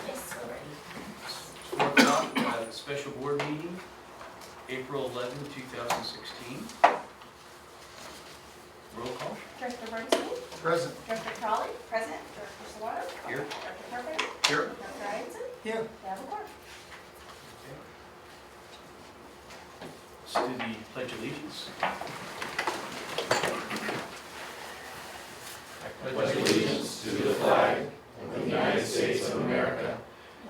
Yes, we're ready. 4 o'clock, special board meeting, April 11, 2016. Roll call. Director Bernstein? Present. Director Crawley? Present. Director Salado? Here. Director Carpenter? Here. Director Ianson? Here. We have a quorum. Let's do the pledge of allegiance. I pledge allegiance to the flag of the United States of America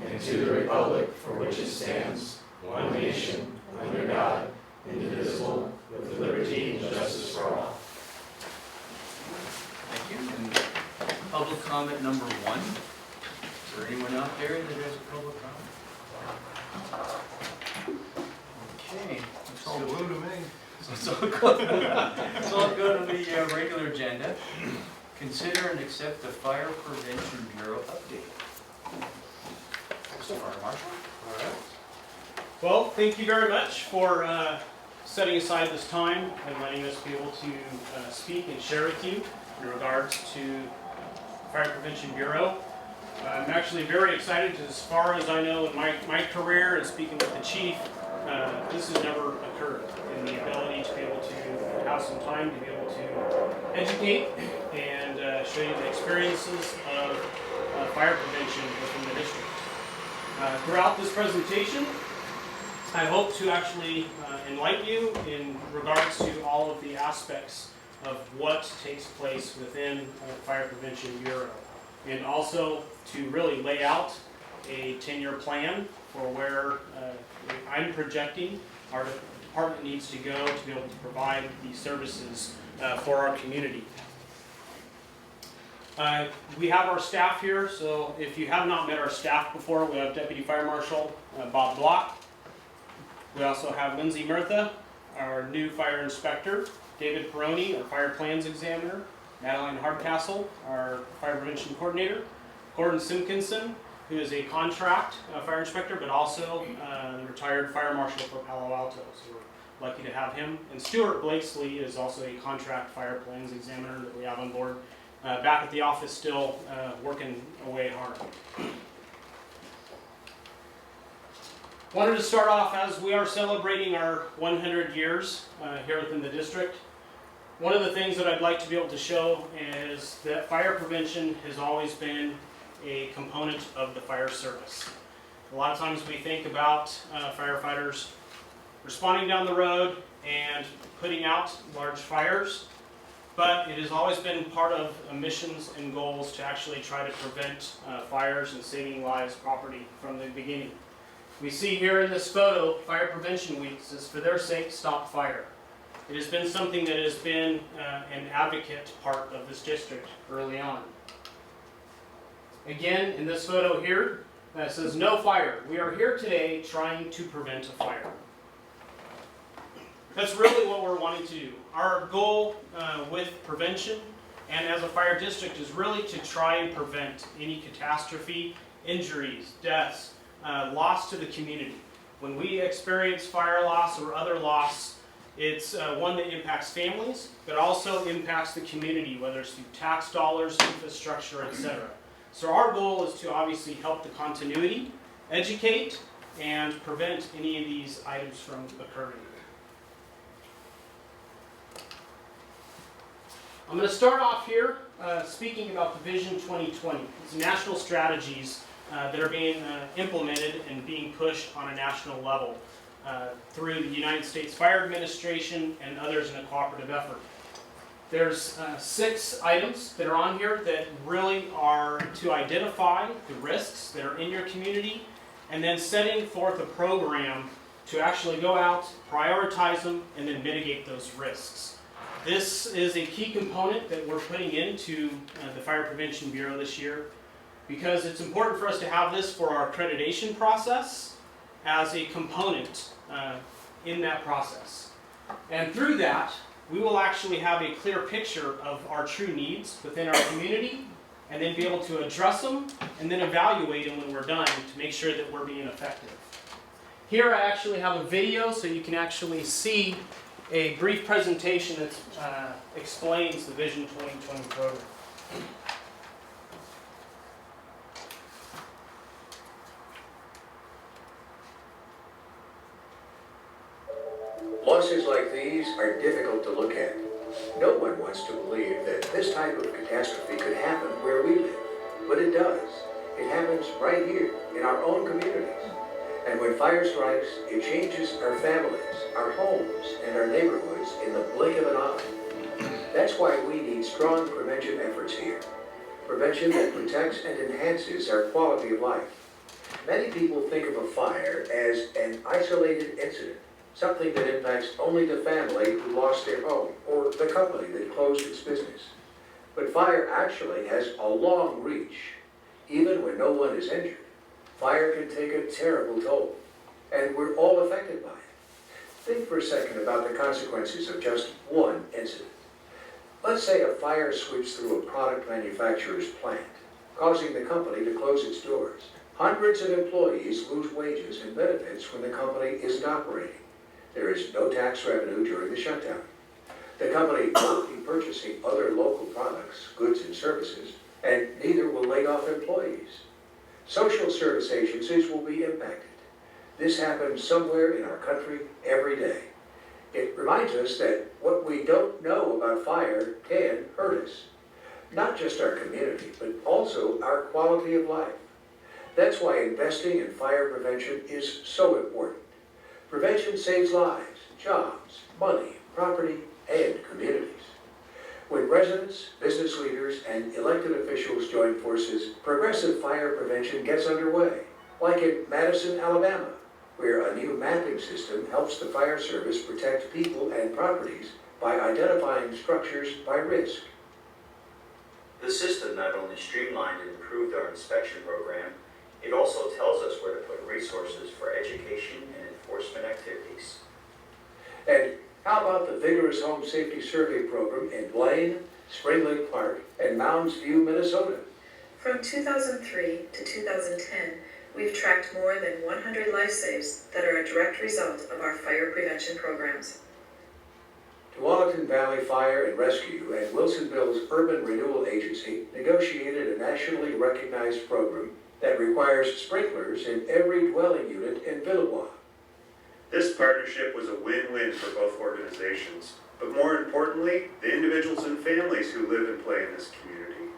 and to the republic for which it stands, one nation, under God, indivisible, with liberty and justice for all. Thank you. And public comment number 1. Is there anyone out there that has a public comment? Okay. It's all blue to me. So it's all good. It's all good on the regular agenda. Consider and accept the Fire Prevention Bureau update. Mr. Fire Marshal. All right. Well, thank you very much for setting aside this time and letting us be able to speak and share with you in regards to Fire Prevention Bureau. I'm actually very excited because as far as I know in my career and speaking with the chief, this has never occurred. And the ability to be able to have some time to be able to educate and show you the experiences of fire prevention within the district. Throughout this presentation, I hope to actually enlighten you in regards to all of the aspects of what takes place within the Fire Prevention Bureau, and also to really lay out a 10-year plan for where I'm projecting our department needs to go to be able to provide these services for our community. We have our staff here, so if you have not met our staff before, we have Deputy Fire Marshal Bob Block. We also have Lindsay Murtha, our new fire inspector, David Peroni, our fire plans examiner, Madeline Hardcastle, our fire prevention coordinator, Gordon Simpkinson, who is a contract fire inspector, but also the retired fire marshal for Palo Alto. So we're lucky to have him. And Stuart Blakesley is also a contract fire plans examiner that we have on board. Back at the office still working away hard. Wanted to start off as we are celebrating our 100 years here within the district. One of the things that I'd like to be able to show is that fire prevention has always been a component of the fire service. A lot of times we think about firefighters responding down the road and putting out large fires, but it has always been part of missions and goals to actually try to prevent fires and saving lives, property from the beginning. We see here in this photo, Fire Prevention Week says, "For their sake, stop fire." It has been something that has been an advocate part of this district early on. Again, in this photo here, it says, "No fire. We are here today trying to prevent a fire." That's really what we're wanting to do. Our goal with prevention and as a fire district is really to try and prevent any catastrophe, injuries, deaths, loss to the community. When we experience fire loss or other loss, it's one that impacts families, but also impacts the community, whether it's through tax dollars, infrastructure, etc. So our goal is to obviously help the continuity, educate, and prevent any of these items from occurring. I'm going to start off here speaking about the Vision 2020. It's national strategies that are being implemented and being pushed on a national level through the United States Fire Administration and others in a cooperative effort. There's 6 items that are on here that really are to identify the risks that are in your community and then setting forth a program to actually go out, prioritize them, and then mitigate those risks. This is a key component that we're putting into the Fire Prevention Bureau this year because it's important for us to have this for our accreditation process as a component in that process. And through that, we will actually have a clear picture of our true needs within our community and then be able to address them and then evaluate them when we're done to make sure that we're being effective. Here I actually have a video so you can actually see a brief presentation that explains the Vision 2020 program. Losses like these are difficult to look at. No one wants to believe that this type of catastrophe could happen where we live, but it does. It happens right here in our own communities. And when fire strikes, it changes our families, our homes, and our neighborhoods in the blink of an eye. That's why we need strong prevention efforts here. Prevention that protects and enhances our quality of life. Many people think of a fire as an isolated incident, something that impacts only the family who lost their home or the company that closed its business. But fire actually has a long reach. Even when no one is injured, fire can take a terrible toll, and we're all affected by it. Think for a second about the consequences of just one incident. Let's say a fire sweeps through a product manufacturer's plant, causing the company to close its doors. Hundreds of employees lose wages and benefits when the company isn't operating. There is no tax revenue during the shutdown. The company won't be purchasing other local products, goods, and services, and neither will lay off employees. Social service agencies will be impacted. This happens somewhere in our country every day. It reminds us that what we don't know about fire can hurt us. Not just our community, but also our quality of life. That's why investing in fire prevention is so important. Prevention saves lives, jobs, money, property, and communities. When residents, business leaders, and elected officials join forces, progressive fire prevention gets underway, like in Madison, Alabama, where a new mapping system helps the fire service protect people and properties by identifying structures by risk. The system not only streamlined and improved our inspection program, it also tells us where to put resources for education and enforcement activities. And how about the vigorous home safety survey program in Blaine, Spring Lake Park, and Mounds View, Minnesota? From 2003 to 2010, we've tracked more than 100 life saves that are a direct result of our fire prevention programs. Tualatin Valley Fire and Rescue and Wilsonville's Urban Renewal Agency negotiated a nationally recognized program that requires sprinklers in every dwelling unit in Villebois. This partnership was a win-win for both organizations, but more importantly, the individuals and families who live and play in this community.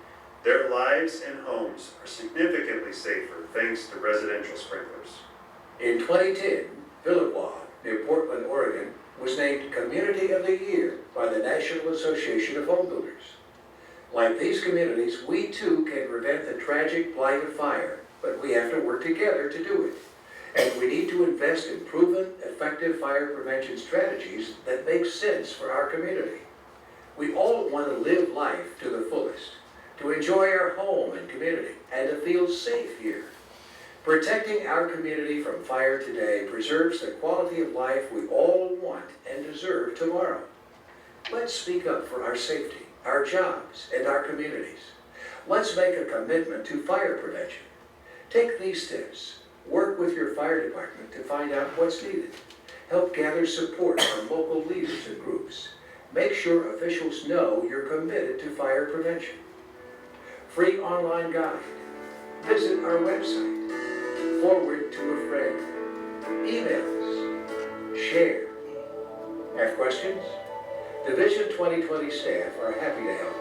Their lives and homes are significantly safer thanks to residential sprinklers. In 2010, Villebois, near Portland, Oregon, was named Community of the Year by the National Association of Home Builders. Like these communities, we too can prevent the tragic blight of fire, but we have to work together to do it. And we need to invest in proven, effective fire prevention strategies that make sense for our community. We all want to live life to the fullest, to enjoy our home and community, and to feel safe here. Protecting our community from fire today preserves the quality of life we all want and deserve tomorrow. Let's speak up for our safety, our jobs, and our communities. Let's make a commitment to fire prevention. Take these steps. Work with your fire department to find out what's needed. Help gather support from local leaders and groups. Make sure officials know you're committed to fire prevention. Free online guide. Visit our website. Forward to a friend. Email us. Share. Have questions? The Vision 2020 staff are happy to help.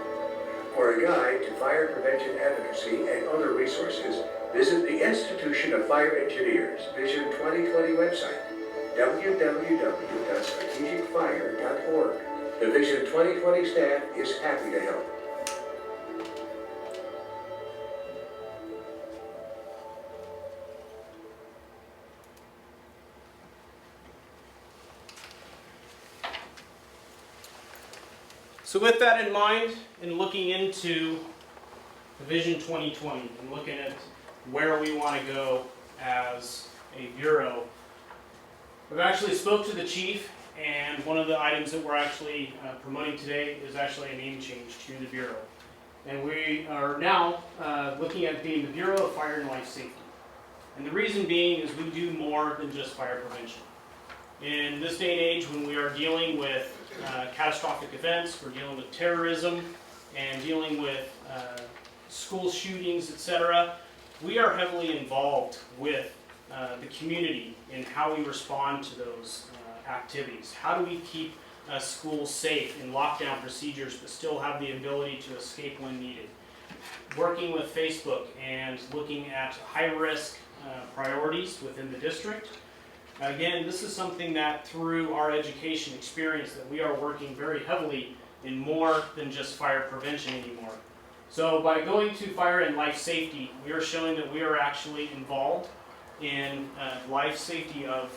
For a guide to fire prevention advocacy and other resources, visit the Institution of Fire Engineers Vision 2020 website, www.strategicfire.org. The Vision 2020 staff is happy to help. So with that in mind, and looking into the Vision 2020, and looking at where we want to go as a bureau, I've actually spoke to the chief, and one of the items that we're actually promoting today is actually a name change to the bureau. And we are now looking at being the Bureau of Fire and Life Safety. And the reason being is we do more than just fire prevention. In this day and age, when we are dealing with catastrophic events, we're dealing with terrorism, and dealing with school shootings, etc., we are heavily involved with the community in how we respond to those activities? How do we keep schools safe in lockdown procedures but still have the ability to escape when needed? Working with Facebook and looking at high-risk priorities within the district. Again, this is something that through our education experience that we are working very heavily in more than just fire prevention anymore. So by going to fire and life safety, we are showing that we are actually involved in life safety of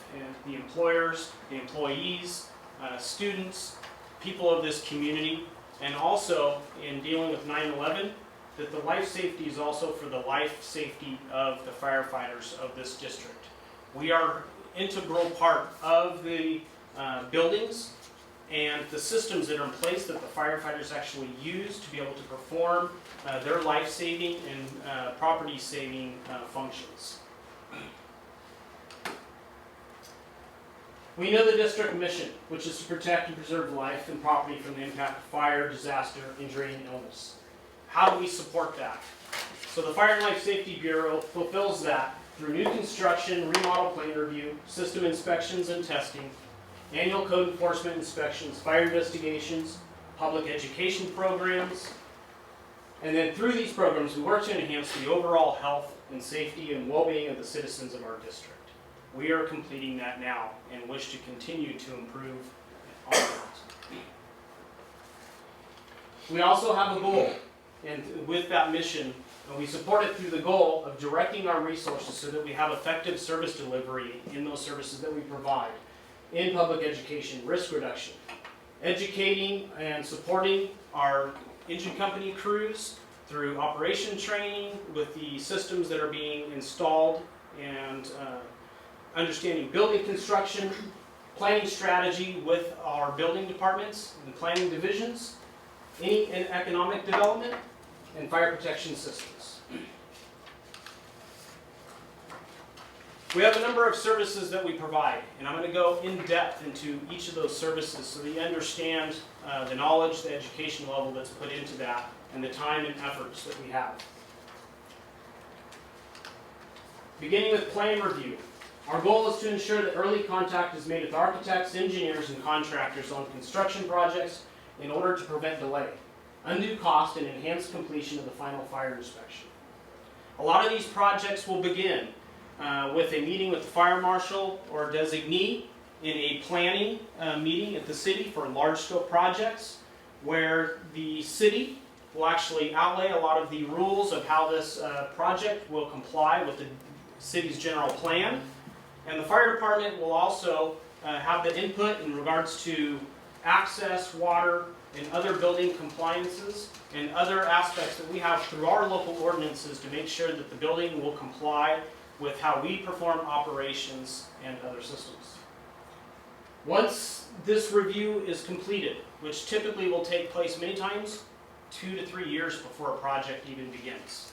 the employers, the employees, students, people of this community, and also in dealing with 9/11, that the life safety is also for the life safety of the firefighters of this district. We are integral part of the buildings and the systems that are in place that the firefighters actually use to be able to perform their life-saving and property-saving functions. We know the district mission, which is to protect and preserve life and property from the impact of fire, disaster, injury, and illness. How do we support that? So the Fire and Life Safety Bureau fulfills that through new construction, remodel plan review, system inspections and testing, annual code enforcement inspections, fire investigations, public education programs, and then through these programs we work to enhance the overall health and safety and well-being of the citizens of our district. We are completing that now and wish to continue to improve on that. We also have a goal, and with that mission, we support it through the goal of directing our resources so that we have effective service delivery in those services that we provide in public education, risk reduction, educating and supporting our engine company crews through operation training with the systems that are being installed and understanding building construction, planning strategy with our building departments and planning divisions, any economic development, and fire protection systems. We have a number of services that we provide, and I'm going to go in depth into each of those services so that you understand the knowledge, the education level that's put into that, and the time and efforts that we have. Beginning with plan review. Our goal is to ensure that early contact is made with architects, engineers, and contractors on construction projects in order to prevent delay, undue cost, and enhanced completion of the final fire inspection. A lot of these projects will begin with a meeting with the fire marshal or designee in a planning meeting at the city for large scope projects where the city will actually outlay a lot of the rules of how this project will comply with the city's general plan. And the fire department will also have the input in regards to access, water, and other building compliances and other aspects that we have through our local ordinances to make sure that the building will comply with how we perform operations and other systems. Once this review is completed, which typically will take place many times 2 to 3 years before a project even begins,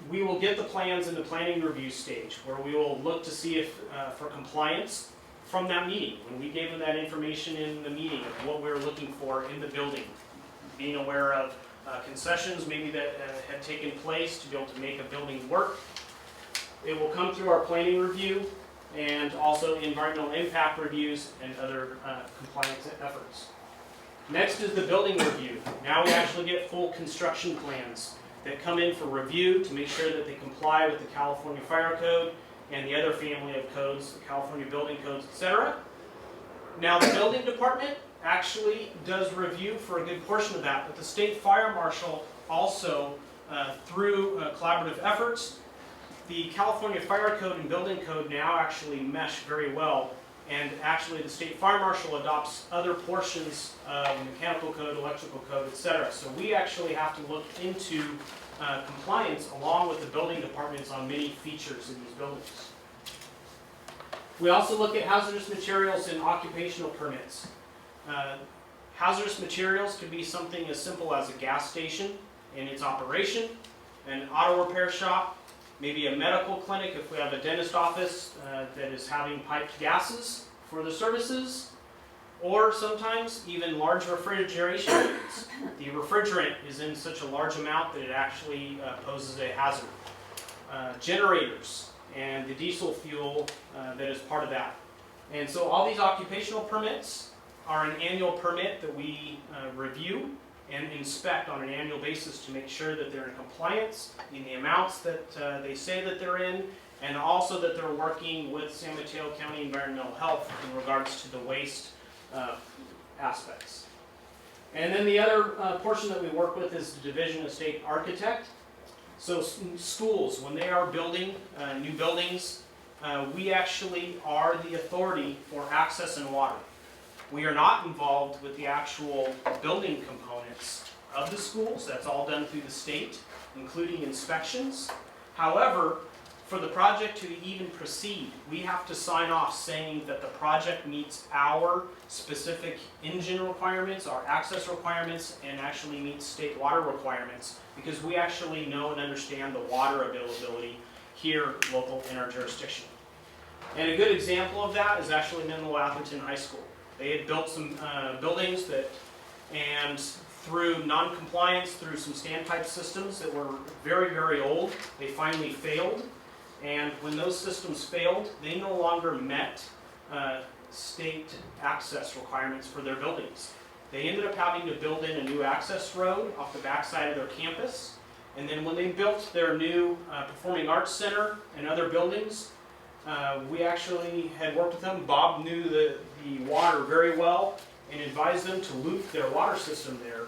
we will get the plans in the planning review stage where we will look to see if for compliance from that meeting, when we gave them that information in the meeting of what we were looking for in the building, being aware of concessions maybe that had taken place to be able to make a building work. It will come through our planning review and also environmental impact reviews and other compliance efforts. Next is the building review. Now we actually get full construction plans that come in for review to make sure that they comply with the California Fire Code and the other family of codes, the California Building Codes, etc. Now the building department actually does review for a good portion of that, but the state fire marshal also, through collaborative efforts, the California Fire Code and Building Code now actually mesh very well, and actually the state fire marshal adopts other portions of mechanical code, electrical code, etc. So we actually have to look into compliance along with the building departments on many features in these buildings. We also look at hazardous materials and occupational permits. Hazardous materials could be something as simple as a gas station in its operation, an auto repair shop, maybe a medical clinic if we have a dentist office that is having piped gases for the services, or sometimes even large refrigeration units. The refrigerant is in such a large amount that it actually poses a hazard. Generators and the diesel fuel that is part of that. And so all these occupational permits are an annual permit that we review and inspect on an annual basis to make sure that they're in compliance in the amounts that they say that they're in, and also that they're working with San Mateo County Environmental Health in regards to the waste aspects. And then the other portion that we work with is the Division of State Architect. So schools, when they are building new buildings, we actually are the authority for access and water. We are not involved with the actual building components of the schools. That's all done through the state, including inspections. However, for the project to even proceed, we have to sign off saying that the project meets our specific engine requirements, our access requirements, and actually meets state water requirements, because we actually know and understand the water availability here local in our jurisdiction. And a good example of that is actually Menlo Atherton High School. They had built some buildings and through non-compliance, through some standpipe systems that were very, very old, they finally failed. And when those systems failed, they no longer met state access requirements for their buildings. They ended up having to build in a new access road off the backside of their campus. And then when they built their new Performing Arts Center and other buildings, we actually had worked with them. Bob knew the water very well and advised them to loop their water system there.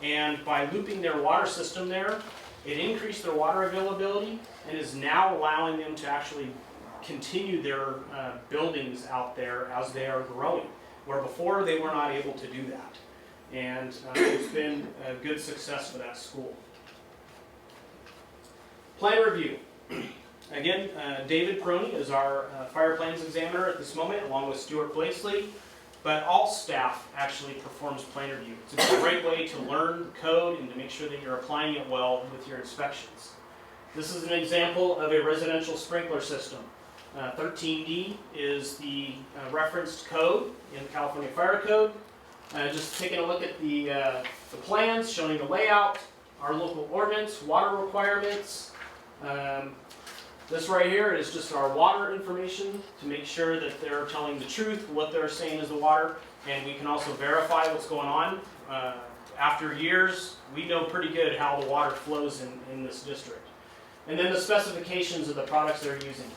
And by looping their water system there, it increased their water availability and is now allowing them to actually continue their buildings out there as they are growing, where before they were not able to do that. And it's been a good success for that school. Plan review. Again, David Peroni is our fire plans examiner at this moment, along with Stuart Blakeslee. But all staff actually performs plan review. It's a great way to learn the code and to make sure that you're applying it well with your inspections. This is an example of a residential sprinkler system. 13D is the referenced code in the California Fire Code. Just taking a look at the plans, showing the layout, our local ordinance, water requirements. This right here is just our water information to make sure that they're telling the truth, what they're saying is the water, and we can also verify what's going on. After years, we know pretty good how the water flows in this district. And then the specifications of the products they're using,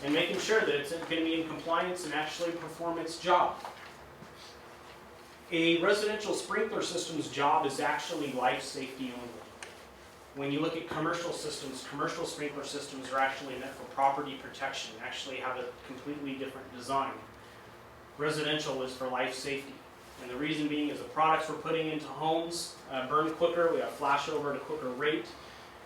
and making sure that it's going to be in compliance and actually perform its job. A residential sprinkler system's job is actually life safety only. When you look at commercial systems, commercial sprinkler systems are actually meant for property protection, actually have a completely different design. Residential is for life safety. And the reason being is the products we're putting into homes burn quicker, we have flashover at a quicker rate.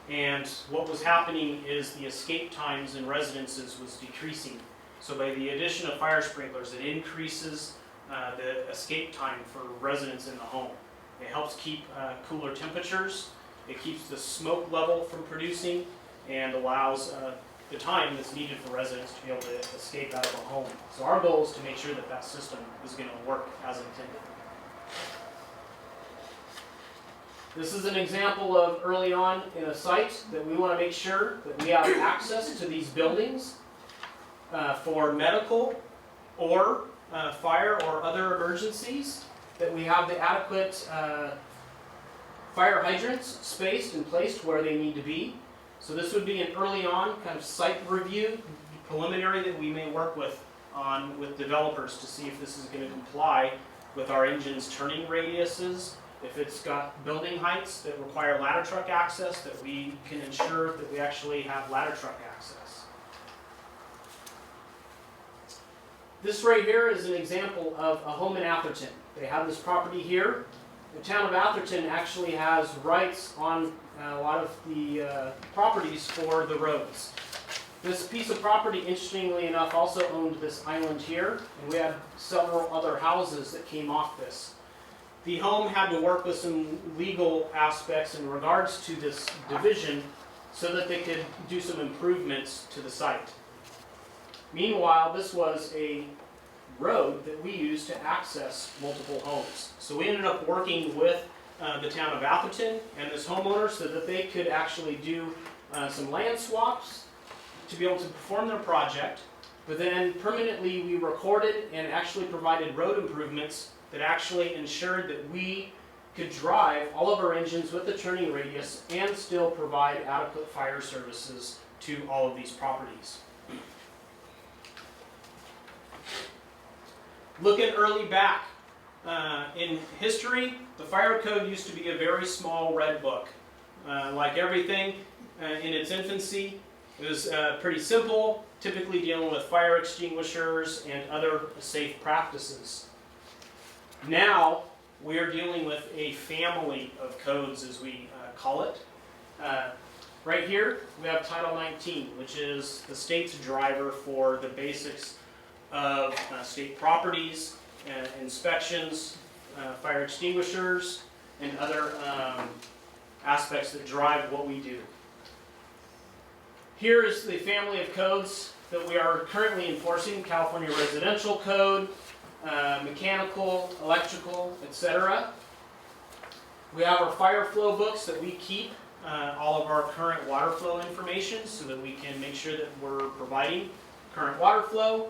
And what was happening is the escape times in residences was decreasing. So by the addition of fire sprinklers, it increases the escape time for residents in the home. It helps keep cooler temperatures. It keeps the smoke level from producing and allows the time that's needed for residents to be able to escape out of a home. So our goal is to make sure that that system is going to work as intended. This is an example of early on in a site that we want to make sure that we have access to these buildings for medical or fire or other emergencies, that we have the adequate fire hydrants spaced and placed where they need to be. So this would be an early on kind of site review, preliminary, that we may work with developers to see if this is going to comply with our engine's turning radiuses. If it's got building heights that require ladder truck access, that we can ensure that we actually have ladder truck access. This right here is an example of a home in Atherton. They have this property here. The town of Atherton actually has rights on a lot of the properties for the roads. This piece of property, interestingly enough, also owned this island here, and we had several other houses that came off this. The home had to work with some legal aspects in regards to this division so that they could do some improvements to the site. Meanwhile, this was a road that we used to access multiple homes. So we ended up working with the town of Atherton and this homeowner so that they could actually do some land swaps to be able to perform their project. but then permanently we recorded and actually provided road improvements that actually ensured that we could drive all of our engines with the turning radius and still provide adequate fire services to all of these properties. Looking early back in history, the fire code used to be a very small red book. Like everything in its infancy, it was pretty simple, typically dealing with fire extinguishers and other safe practices. Now, we are dealing with a family of codes, as we call it. Right here, we have Title 19, which is the state's driver for the basics of state properties, inspections, fire extinguishers, and other aspects that drive what we do. Here is the family of codes that we are currently enforcing: California Residential Code, mechanical, electrical, etc. We have our fire flow books that we keep all of our current water flow information so that we can make sure that we're providing current water flow.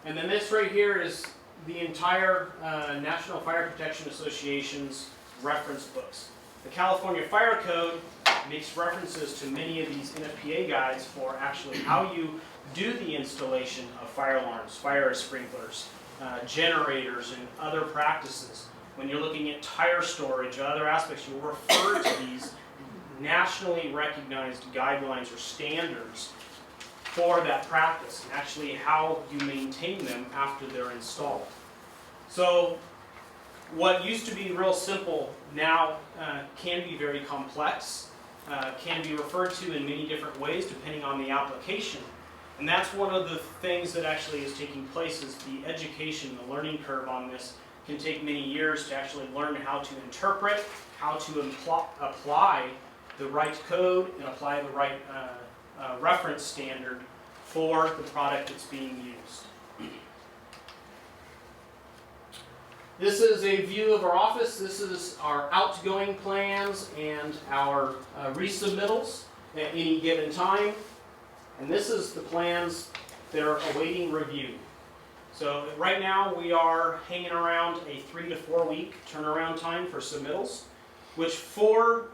And then this right here is the entire National Fire Protection Association's reference books. The California Fire Code makes references to many of these NFPA guides for actually how you do the installation of fire alarms, fire sprinklers, generators, and other practices. When you're looking at tire storage, other aspects, you'll refer to these nationally recognized guidelines or standards for that practice, and actually how you maintain them after they're installed. So what used to be real simple now can be very complex, can be referred to in many different ways depending on the application. And that's one of the things that actually is taking place, is the education, the learning curve on this can take many years to actually learn how to interpret, how to apply the right code and apply the right reference standard for the product that's being used. This is a view of our office. This is our outgoing plans and our resubmittals at any given time. And this is the plans that are awaiting review. So right now we are hanging around a 3 to 4 week turnaround time for submittals, which for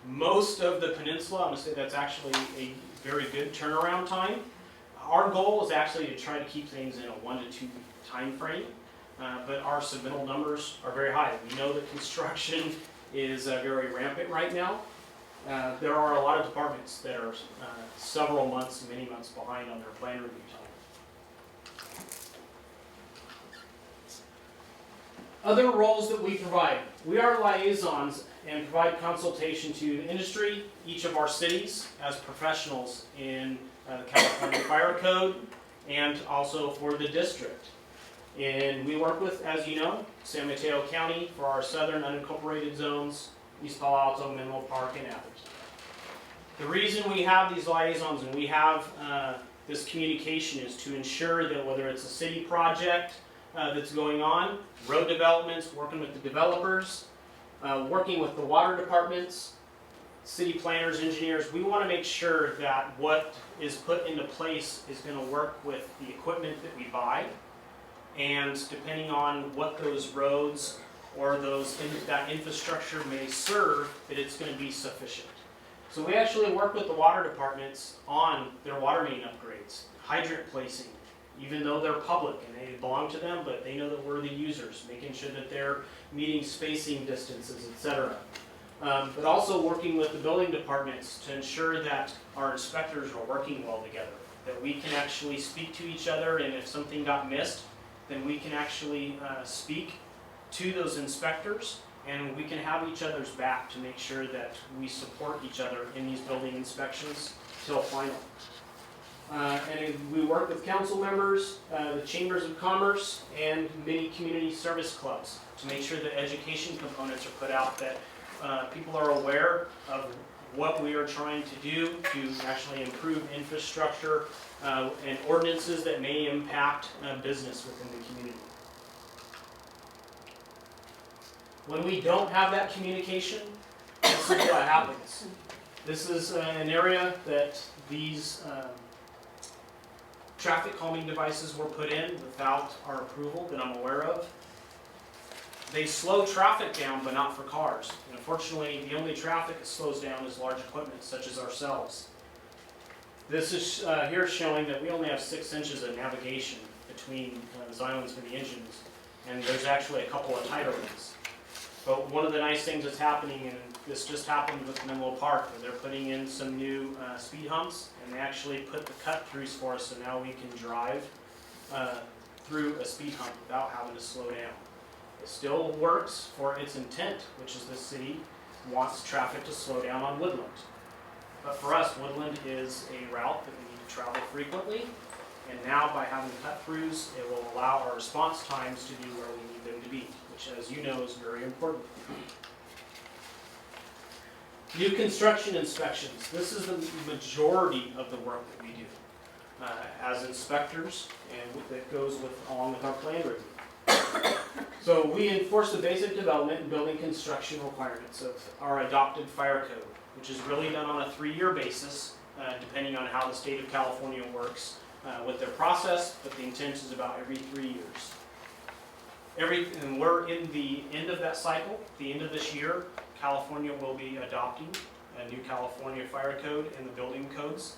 most of the peninsula, I'm going to say that's actually a very good turnaround time. Our goal is actually to try to keep things in a 1 to 2 week time frame, but our submittal numbers are very high. We know that construction is very rampant right now. There are a lot of departments that are several months, many months behind on their plan review time. Other roles that we provide. We are liaisons and provide consultation to the industry, each of our cities, as professionals in the California Fire Code, and also for the district. And we work with, as you know, San Mateo County for our southern unincorporated zones, East Palo Alto, Menlo Park, and Atherton. The reason we have these liaisons and we have this communication is to ensure that whether it's a city project that's going on, road developments, working with the developers, working with the water departments, city planners, engineers, we want to make sure that what is put into place is going to work with the equipment that we buy, and depending on what those roads or that infrastructure may serve, that it's going to be sufficient. So we actually work with the water departments on their water main upgrades, hydrant placing, even though they're public and they belong to them, but they know that we're the users, making sure that they're meeting spacing distances, etc. But also working with the building departments to ensure that our inspectors are working well together, that we can actually speak to each other, and if something got missed, then we can actually speak to those inspectors, and we can have each other's back to make sure that we support each other in these building inspections till final. And we work with council members, the chambers of commerce, and many community service clubs to make sure that education components are put out, that people are aware of what we are trying to do to actually improve infrastructure and ordinances that may impact business within the community. When we don't have that communication, this is what happens. This is an area that these traffic calming devices were put in without our approval that I'm aware of. They slow traffic down, but not for cars. And unfortunately, the only traffic it slows down is large equipment, such as ourselves. This is here showing that we only have 6 inches of navigation between the islands for the engines, and there's actually a couple of tighter ones. But one of the nice things that's happening, and this just happened with Menlo Park, where they're putting in some new speed humps, and they actually put the cut-throughs for us, so now we can drive through a speed hump without having to slow down. It still works for its intent, which is the city wants traffic to slow down on Woodland. But for us, Woodland is a route that we need to travel frequently, and now by having cut-throughs, it will allow our response times to be where we need them to be, which, as you know, is very important. New construction inspections. This is the majority of the work that we do as inspectors, and that goes along with our plan review. So we enforce the basic development and building construction requirements of our adopted fire code, which is really done on a 3-year basis, depending on how the state of California works with their process, but the intent is about every 3 years. And we're in the end of that cycle. The end of this year, California will be adopting a new California fire code and the building codes.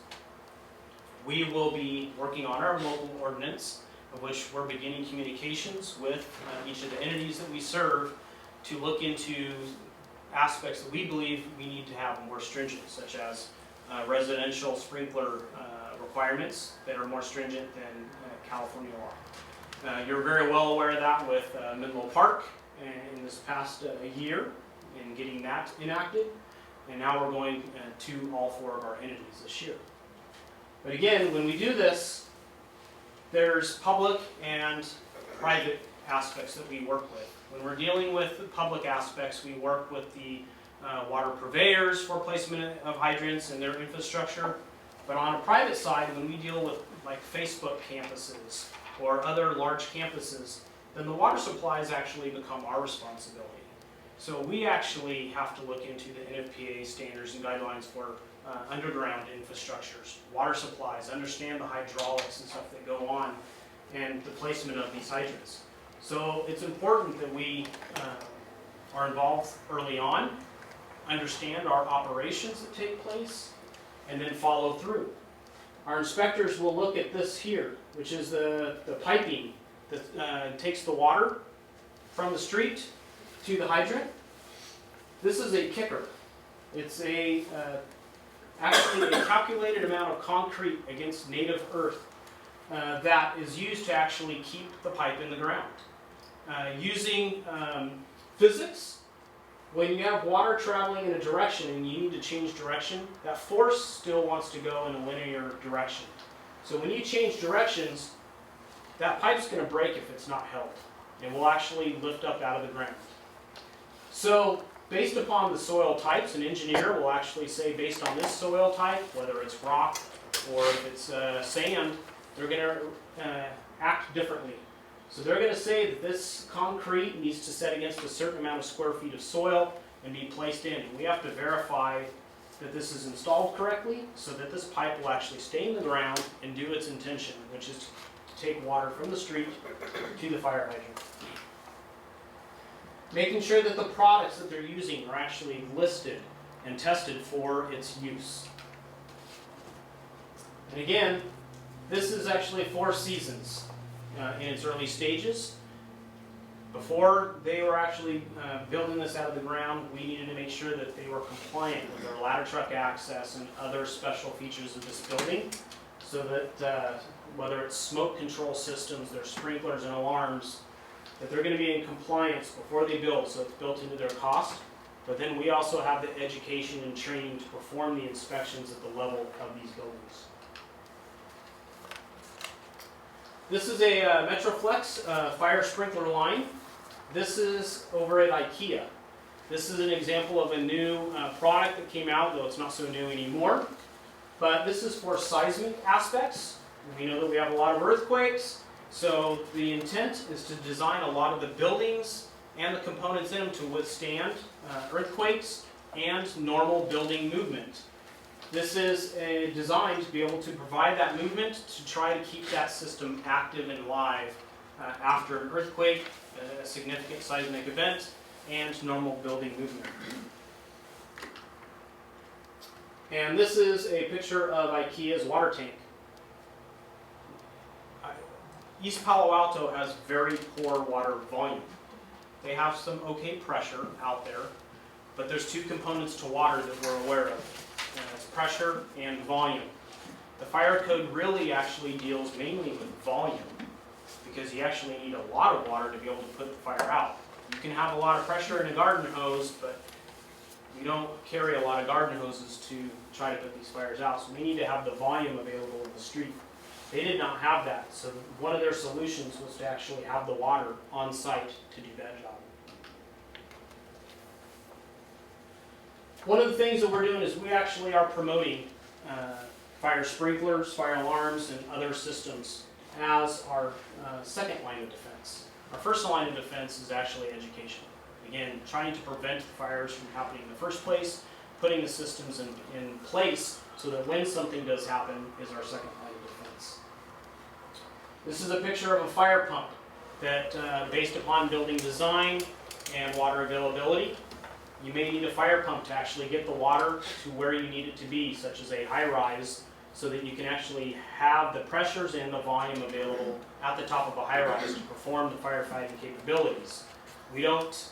We will be working on our local ordinance, of which we're beginning communications with each of the entities that we serve to look into aspects that we believe we need to have more stringent, such as residential sprinkler requirements that are more stringent than California law. You're very well aware of that with Menlo Park in this past year in getting that enacted, and now we're going to all 4 of our entities this year. But again, when we do this, there's public and private aspects that we work with. When we're dealing with the public aspects, we work with the water purveyors for placement of hydrants and their infrastructure. But on a private side, when we deal with like Facebook campuses or other large campuses, then the water supplies actually become our responsibility. So we actually have to look into the NFPA standards and guidelines for underground infrastructures, water supplies, understand the hydraulics and stuff that go on, and the placement of these hydrants. So it's important that we are involved early on, understand our operations that take place, and then follow through. Our inspectors will look at this here, which is the piping that takes the water from the street to the hydrant. This is a kicker. It's actually a calculated amount of concrete against native earth that is used to actually keep the pipe in the ground. Using physics, when you have water traveling in a direction and you need to change direction, that force still wants to go in a linear direction. So when you change directions, that pipe's going to break if it's not held, and will actually lift up out of the ground. So based upon the soil types, an engineer will actually say, based on this soil type, whether it's rock or if it's sand, they're going to act differently. So they're going to say that this concrete needs to set against a certain amount of square feet of soil and be placed in. And we have to verify that this is installed correctly so that this pipe will actually stay in the ground and do its intention, which is to take water from the street to the fire hydrant. Making sure that the products that they're using are actually listed and tested for its use. And again, this is actually 4 seasons in its early stages. Before they were actually building this out of the ground, we needed to make sure that they were compliant with our ladder truck access and other special features of this building, so that whether it's smoke control systems, their sprinklers and alarms, that they're going to be in compliance before they build, so it's built into their cost. But then we also have the education and training to perform the inspections at the level of these buildings. This is a Metroflex fire sprinkler line. This is over at IKEA. This is an example of a new product that came out, though it's not so new anymore. But this is for seismic aspects. We know that we have a lot of earthquakes. So the intent is to design a lot of the buildings and the components in them to withstand earthquakes and normal building movement. This is designed to be able to provide that movement to try to keep that system active and live after an earthquake, a significant seismic event, and normal building movement. And this is a picture of IKEA's water tank. East Palo Alto has very poor water volume. They have some okay pressure out there, but there's two components to water that we're aware of, and it's pressure and volume. The fire code really actually deals mainly with volume, because you actually need a lot of water to be able to put the fire out. You can have a lot of pressure in a garden hose, but you don't carry a lot of garden hoses to try to put these fires out, so we need to have the volume available in the street. They did not have that, so one of their solutions was to actually have the water on site to do that job. One of the things that we're doing is we actually are promoting fire sprinklers, fire alarms, and other systems as our second line of defense. Our first line of defense is actually education. Again, trying to prevent fires from happening in the first place, putting the systems in place so that when something does happen is our second line of defense. This is a picture of a fire pump that, based upon building design and water availability, you may need a fire pump to actually get the water to where you need it to be, such as a high rise, so that you can actually have the pressures and the volume available at the top of a high rise to perform the firefighting capabilities. We don't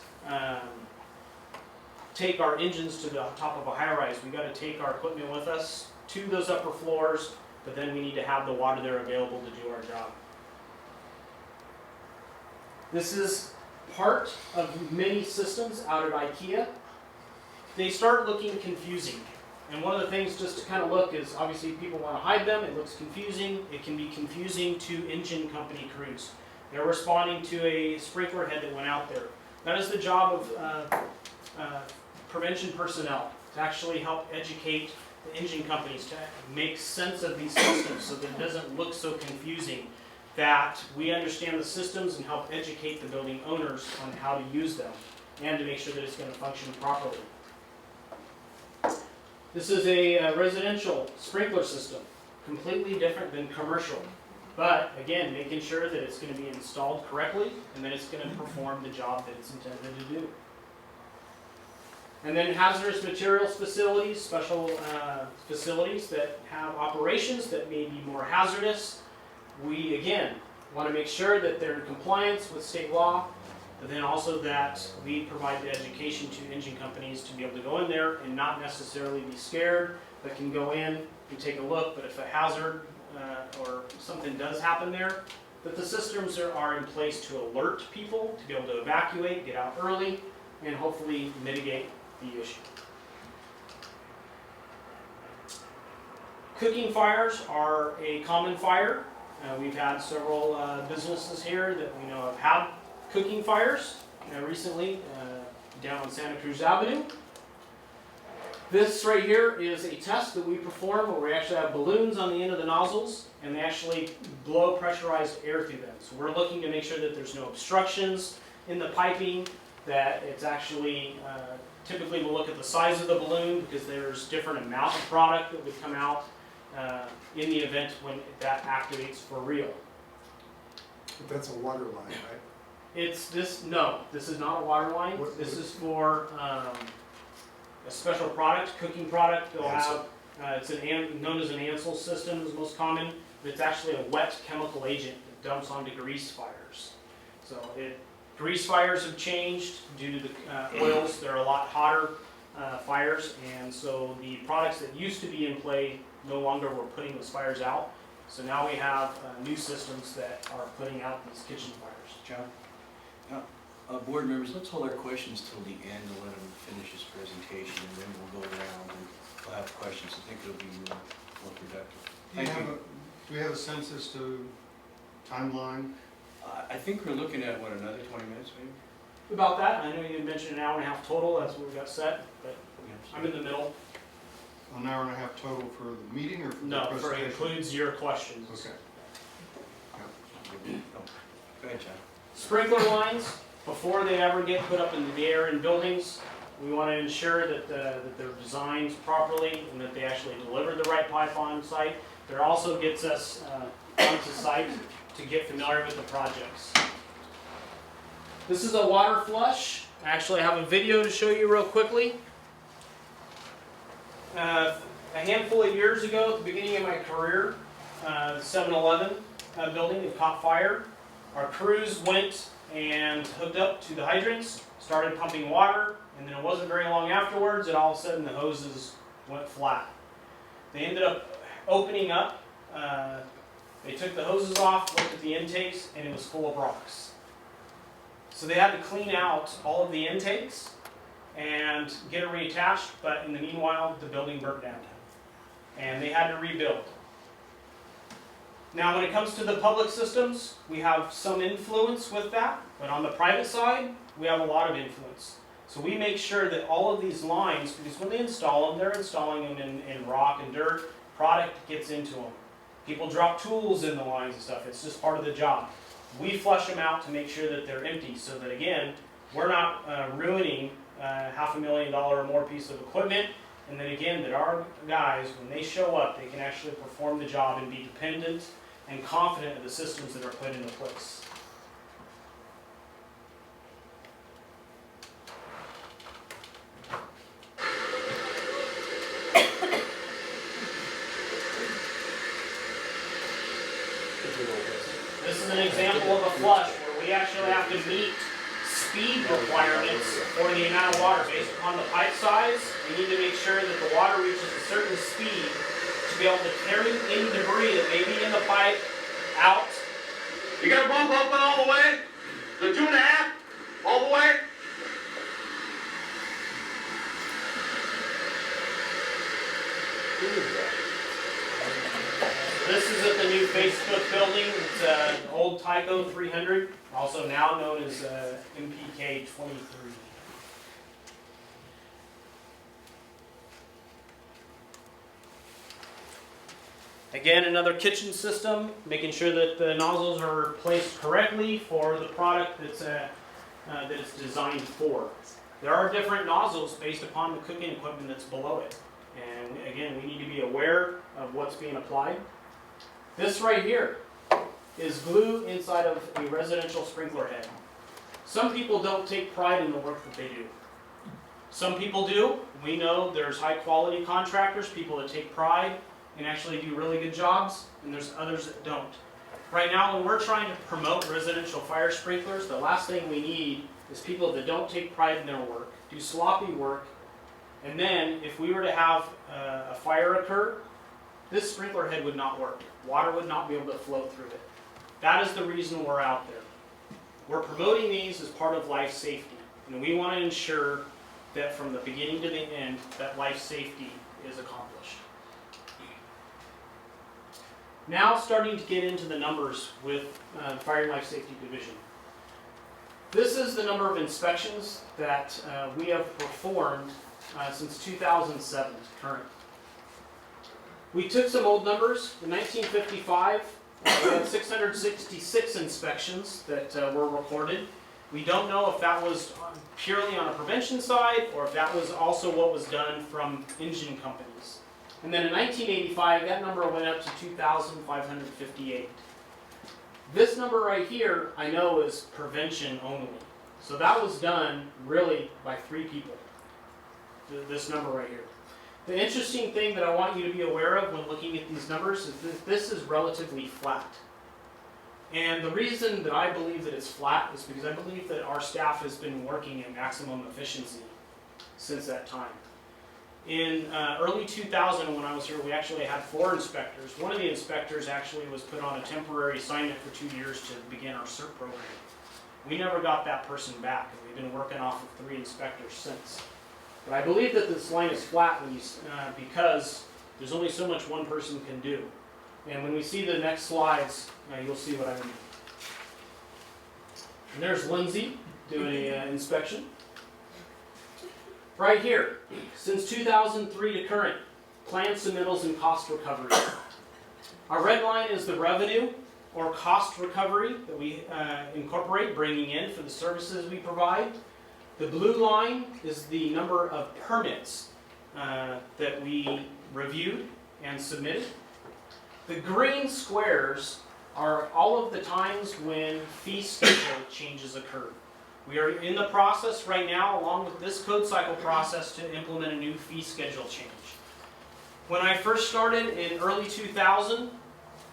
take our engines to the top of a high rise. We got to take our equipment with us to those upper floors, but then we need to have the water there available to do our job. This is part of many systems out at IKEA. They start looking confusing. And one of the things just to kind of look is, obviously people want to hide them. It looks confusing. It can be confusing to engine company crews. They're responding to a sprinkler head that went out there. That is the job of prevention personnel, to actually help educate the engine companies to make sense of these systems so that it doesn't look so confusing, that we understand the systems and help educate the building owners on how to use them and to make sure that it's going to function properly. This is a residential sprinkler system, completely different than commercial. But again, making sure that it's going to be installed correctly and that it's going to perform the job that it's intended to do. And then hazardous materials facilities, special facilities that have operations that may be more hazardous. We, again, want to make sure that they're in compliance with state law, but then also that we provide the education to engine companies to be able to go in there and not necessarily be scared, but can go in and take a look. But if a hazard or something does happen there, that the systems are in place to alert people, to be able to evacuate, get out early, and hopefully mitigate the issue. Cooking fires are a common fire. We've had several businesses here that we know have had cooking fires recently down on Santa Cruz Avenue. This right here is a test that we perform where we actually have balloons on the end of the nozzles and they actually blow pressurized air through them. So we're looking to make sure that there's no obstructions in the piping, that it's actually, typically we'll look at the size of the balloon because there's different amount of product that would come out in the event when that activates for real. But that's a water line, right? It's this, no, this is not a water line. This is for a special product, cooking product. They'll have, it's known as an Ansel system, is most common, but it's actually a wet chemical agent that dumps onto grease fires. So grease fires have changed due to the oils. They're a lot hotter fires, and so the products that used to be in play no longer were putting those fires out. So now we have new systems that are putting out these kitchen fires. John? Board members, let's hold our questions till the end and let him finish his presentation, and then we'll go around and we'll have questions. I think it'll be more productive. Do we have a sense as to timeline? I think we're looking at, what, another 20 minutes maybe? About that, I know you mentioned an hour and a half total, that's what we got set, but I'm in the middle. An hour and a half total for the meeting or for the No, presentation? it includes your questions. Okay. Go ahead, John. Sprinkler lines, before they ever get put up in the air in buildings, We want to ensure that they're designed properly and that they actually deliver the right pipe on site. That also gets us onto site to get familiar with the projects. This is a water flush. Actually, I have a video to show you real quickly. A handful of years ago, at the beginning of my career, 7-Eleven building had caught fire. Our crews went and hooked up to the hydrants, started pumping water, and then it wasn't very long afterwards, and all of a sudden the hoses went flat. They ended up opening up. They took the hoses off, looked at the intakes, and it was full of rocks. So they had to clean out all of the intakes and get it reattached, but in the meanwhile, the building burnt down. And they had to rebuild. Now, when it comes to the public systems, we have some influence with that, but on the private side, we have a lot of influence. So we make sure that all of these lines, because when they install them, they're installing them in rock and dirt, product gets into them. People drop tools in the lines and stuff, it's just part of the job. We flush them out to make sure that they're empty, so that again, we're not ruining $500,000 or more piece of equipment, and then again, that our guys, when they show up, they can actually perform the job and be dependent and confident of the systems that are put into place. This is an example of a flush where we actually have to meet speed requirements for the amount of water based upon the pipe size. We need to make sure that the water reaches a certain speed to be able to carry any debris that may be in the pipe out. You got a bump open all the way? The 2.5? All the way? This is at the new Facebook building. It's an old Tyco 300, also now known as MPK 23. Again, another kitchen system, making sure that the nozzles are placed correctly for the product that it's designed for. There are different nozzles based upon the cooking equipment that's below it. And again, we need to be aware of what's being applied. This right here is glue inside of a residential sprinkler head. Some people don't take pride in the work that they do. Some people do. We know there's high quality contractors, people that take pride and actually do really good jobs, and there's others that don't. Right now, when we're trying to promote residential fire sprinklers, the last thing we need is people that don't take pride in their work, do sloppy work, and then if we were to have a fire occur, this sprinkler head would not work. Water would not be able to flow through it. That is the reason we're out there. We're promoting these as part of life safety, and we want to ensure that from the beginning to the end, that life safety is accomplished. Now starting to get into the numbers with the Fire and Life Safety Division. This is the number of inspections that we have performed since 2007 to current. We took some old numbers. In 1955, we had 666 inspections that were recorded. We don't know if that was purely on a prevention side or if that was also what was done from engine companies. And then in 1985, that number went up to 2,558. This number right here, I know, is prevention only. So that was done really by 3 people, this number right here. The interesting thing that I want you to be aware of when looking at these numbers is that this is relatively flat. And the reason that I believe that it's flat is because I believe that our staff has been working at maximum efficiency since that time. In early 2000, when I was here, we actually had 4 inspectors. One of the inspectors actually was put on a temporary assignment for 2 years to begin our CERT program. We never got that person back, and we've been working off of 3 inspectors since. But I believe that this line is flat when because there's only so much one person can do. And when we see the next slides, you'll see what I mean. And there's Lindsay doing an inspection. Right here, since 2003 to current, plan submittals and cost recovery. Our red line is the revenue or cost recovery that we incorporate, bringing in for the services we provide. The blue line is the number of permits that we reviewed and submitted. The green squares are all of the times when fee schedule changes occur. We are in the process right now, along with this code cycle process, to implement a new fee schedule change. When I first started in early 2000,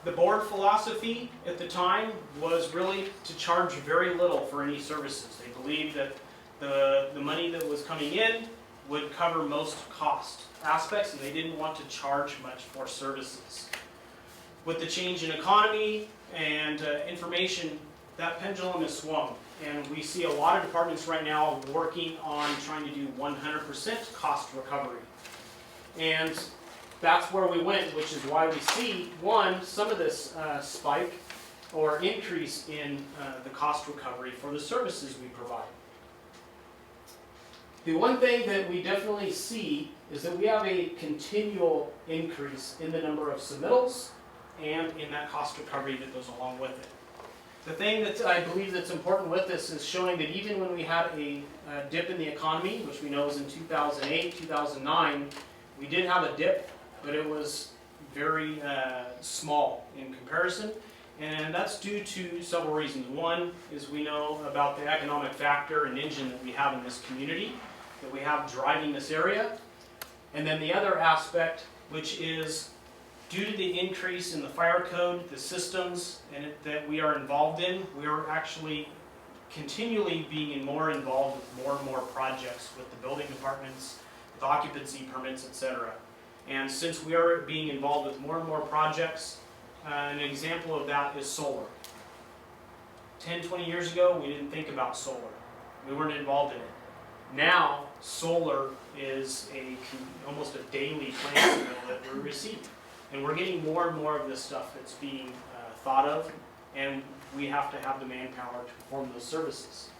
the board philosophy at the time was really to charge very little for any services. They believed that the money that was coming in would cover most cost aspects, and they didn't want to charge much for services. With the change in economy and information, that pendulum has swung. And we see a lot of departments right now working on trying to do 100% cost recovery. And that's where we went, which is why we see, one, some of this spike or increase in the cost recovery for the services we provide. The one thing that we definitely see is that we have a continual increase in the number of submittals and in that cost recovery that goes along with it. The thing that I believe that's important with this is showing that even when we had a dip in the economy, which we know was in 2008, 2009, we did have a dip, but it was very small in comparison. And that's due to several reasons. One is we know about the economic factor and engine that we have in this community, that we have driving this area. And then the other aspect, which is due to the increase in the fire code, the systems that we are involved in, we are actually continually being more involved with more and more projects with the building departments, with occupancy permits, etc. And since we are being involved with more and more projects, an example of that is solar. 10, 20 years ago, we didn't think about solar. We weren't involved in it. Now, solar is almost a daily plan signal that we're receiving. And we're getting more and more of this stuff that's being thought of, and we have to have the manpower to perform those services.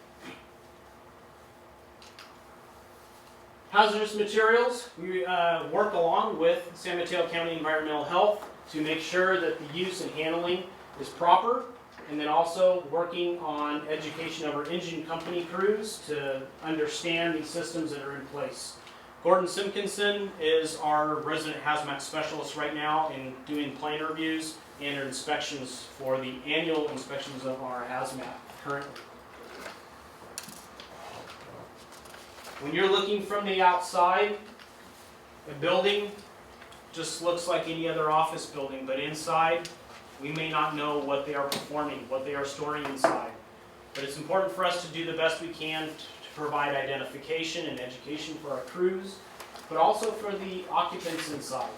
Hazardous materials, we work along with San Mateo County Environmental Health to make sure that the use and handling is proper, and then also working on education of our engine company crews to understand these systems that are in place. Gordon Simpkinson is our resident hazmat specialist right now in doing plan reviews and our inspections for the annual inspections of our hazmat currently. When you're looking from the outside, a building just looks like any other office building, but inside, we may not know what they are performing, what they are storing inside. But it's important for us to do the best we can to provide identification and education for our crews, but also for the occupants inside,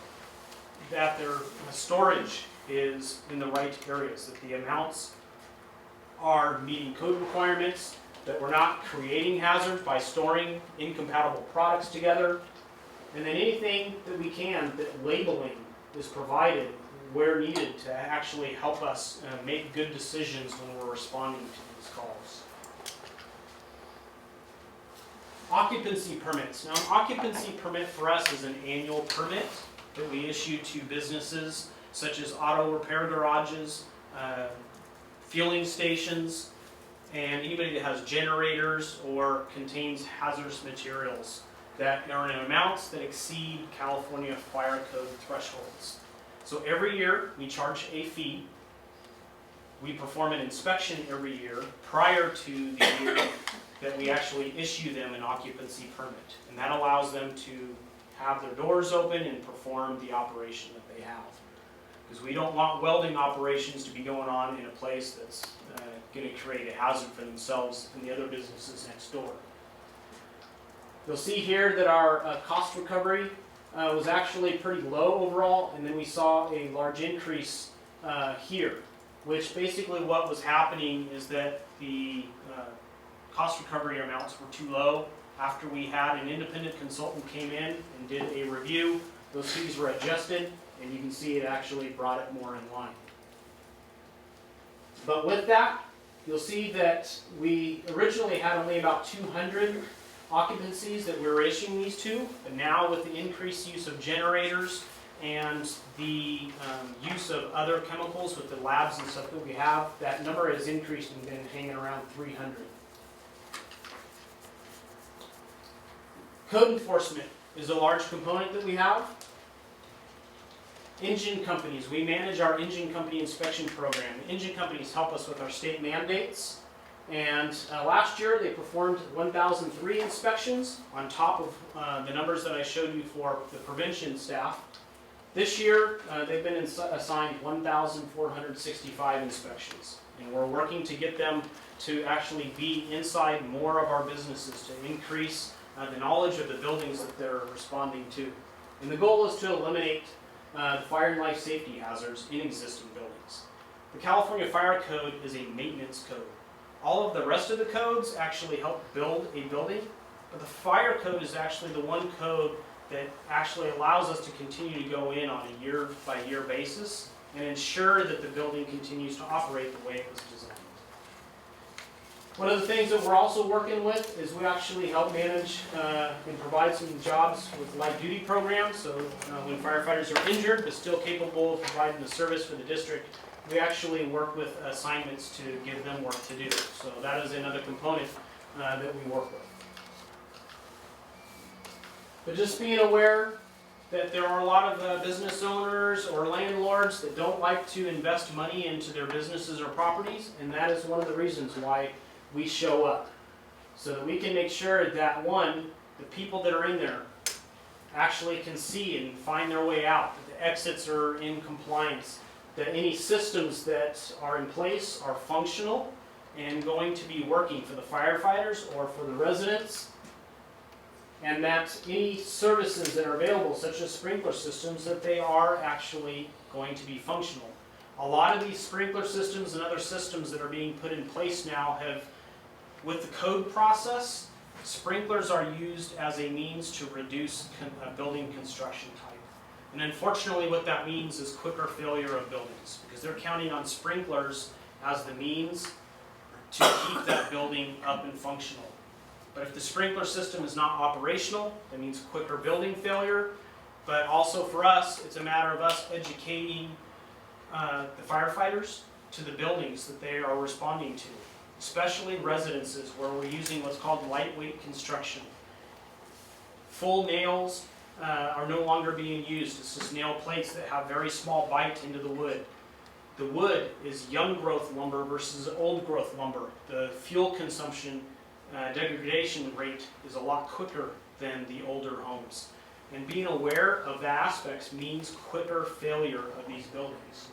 that their storage is in the right areas, that the amounts are meeting code requirements, that we're not creating hazards by storing incompatible products together, and then anything that we can, that labeling is provided where needed to actually help us make good decisions when we're responding to these calls. Occupancy permits. Now, an occupancy permit for us is an annual permit that we issue to businesses such as auto repair garages, fueling stations, and anybody that has generators or contains hazardous materials that are in amounts that exceed California Fire Code thresholds. So every year we charge a fee. We perform an inspection every year prior to the year that we actually issue them an occupancy permit. And that allows them to have their doors open and perform the operation that they have. Because we don't want welding operations to be going on in a place that's going to create a hazard for themselves and the other businesses next door. You'll see here that our cost recovery was actually pretty low overall, and then we saw a large increase here, which basically what was happening is that the cost recovery amounts were too low. After we had an independent consultant came in and did a review, those fees were adjusted, and you can see it actually brought it more in line. But with that, you'll see that we originally had only about 200 occupancies that we were issuing these to, but now with the increased use of generators and the use of other chemicals with the labs and stuff that we have, that number has increased and been hanging around 300. Code enforcement is a large component that we have. Engine companies, we manage our engine company inspection program. Engine companies help us with our state mandates. And last year they performed 1,003 inspections on top of the numbers that I showed you for the prevention staff. This year they've been assigned 1,465 inspections. And we're working to get them to actually be inside more of our businesses to increase the knowledge of the buildings that they're responding to. And the goal is to eliminate the fire and life safety hazards in existing buildings. The California Fire Code is a maintenance code. All of the rest of the codes actually help build a building, but the fire code is actually the one code that actually allows us to continue to go in on a year-by-year basis and ensure that the building continues to operate the way it was designed. One of the things that we're also working with is we actually help manage and provide some jobs with light duty programs. So when firefighters are injured but still capable of providing the service for the district, we actually work with assignments to give them work to do. So that is another component that we work with. But just being aware that there are a lot of business owners or landlords that don't like to invest money into their businesses or properties, and that is one of the reasons why we show up. So that we can make sure that, one, the people that are in there actually can see and find their way out, that the exits are in compliance, that any systems that are in place are functional and going to be working for the firefighters or for the residents, and that any services that are available, such as sprinkler systems, that they are actually going to be functional. A lot of these sprinkler systems and other systems that are being put in place now have, with the code process, sprinklers are used as a means to reduce building construction time. And unfortunately what that means is quicker failure of buildings, because they're counting on sprinklers as the means to keep that building up and functional. But if the sprinkler system is not operational, that means quicker building failure. But also for us, it's a matter of us educating the firefighters to the buildings that they are responding to, especially residences where we're using what's called lightweight construction. Full nails are no longer being used. It's just nail plates that have very small bite into the wood. The wood is young growth lumber versus old growth lumber. The fuel consumption degradation rate is a lot quicker than the older homes. And being aware of the aspects means quicker failure of these buildings.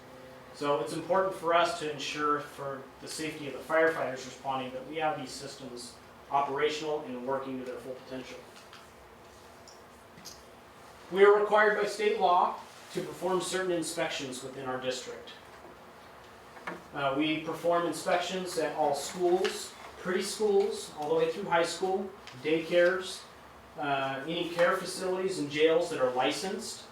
So it's important for us to ensure for the safety of the firefighters responding that we have these systems operational and working to their full potential. We are required by state law to perform certain inspections within our district. We perform inspections at all schools, preschools, all the way through high school, daycares, any care facilities and jails that are licensed,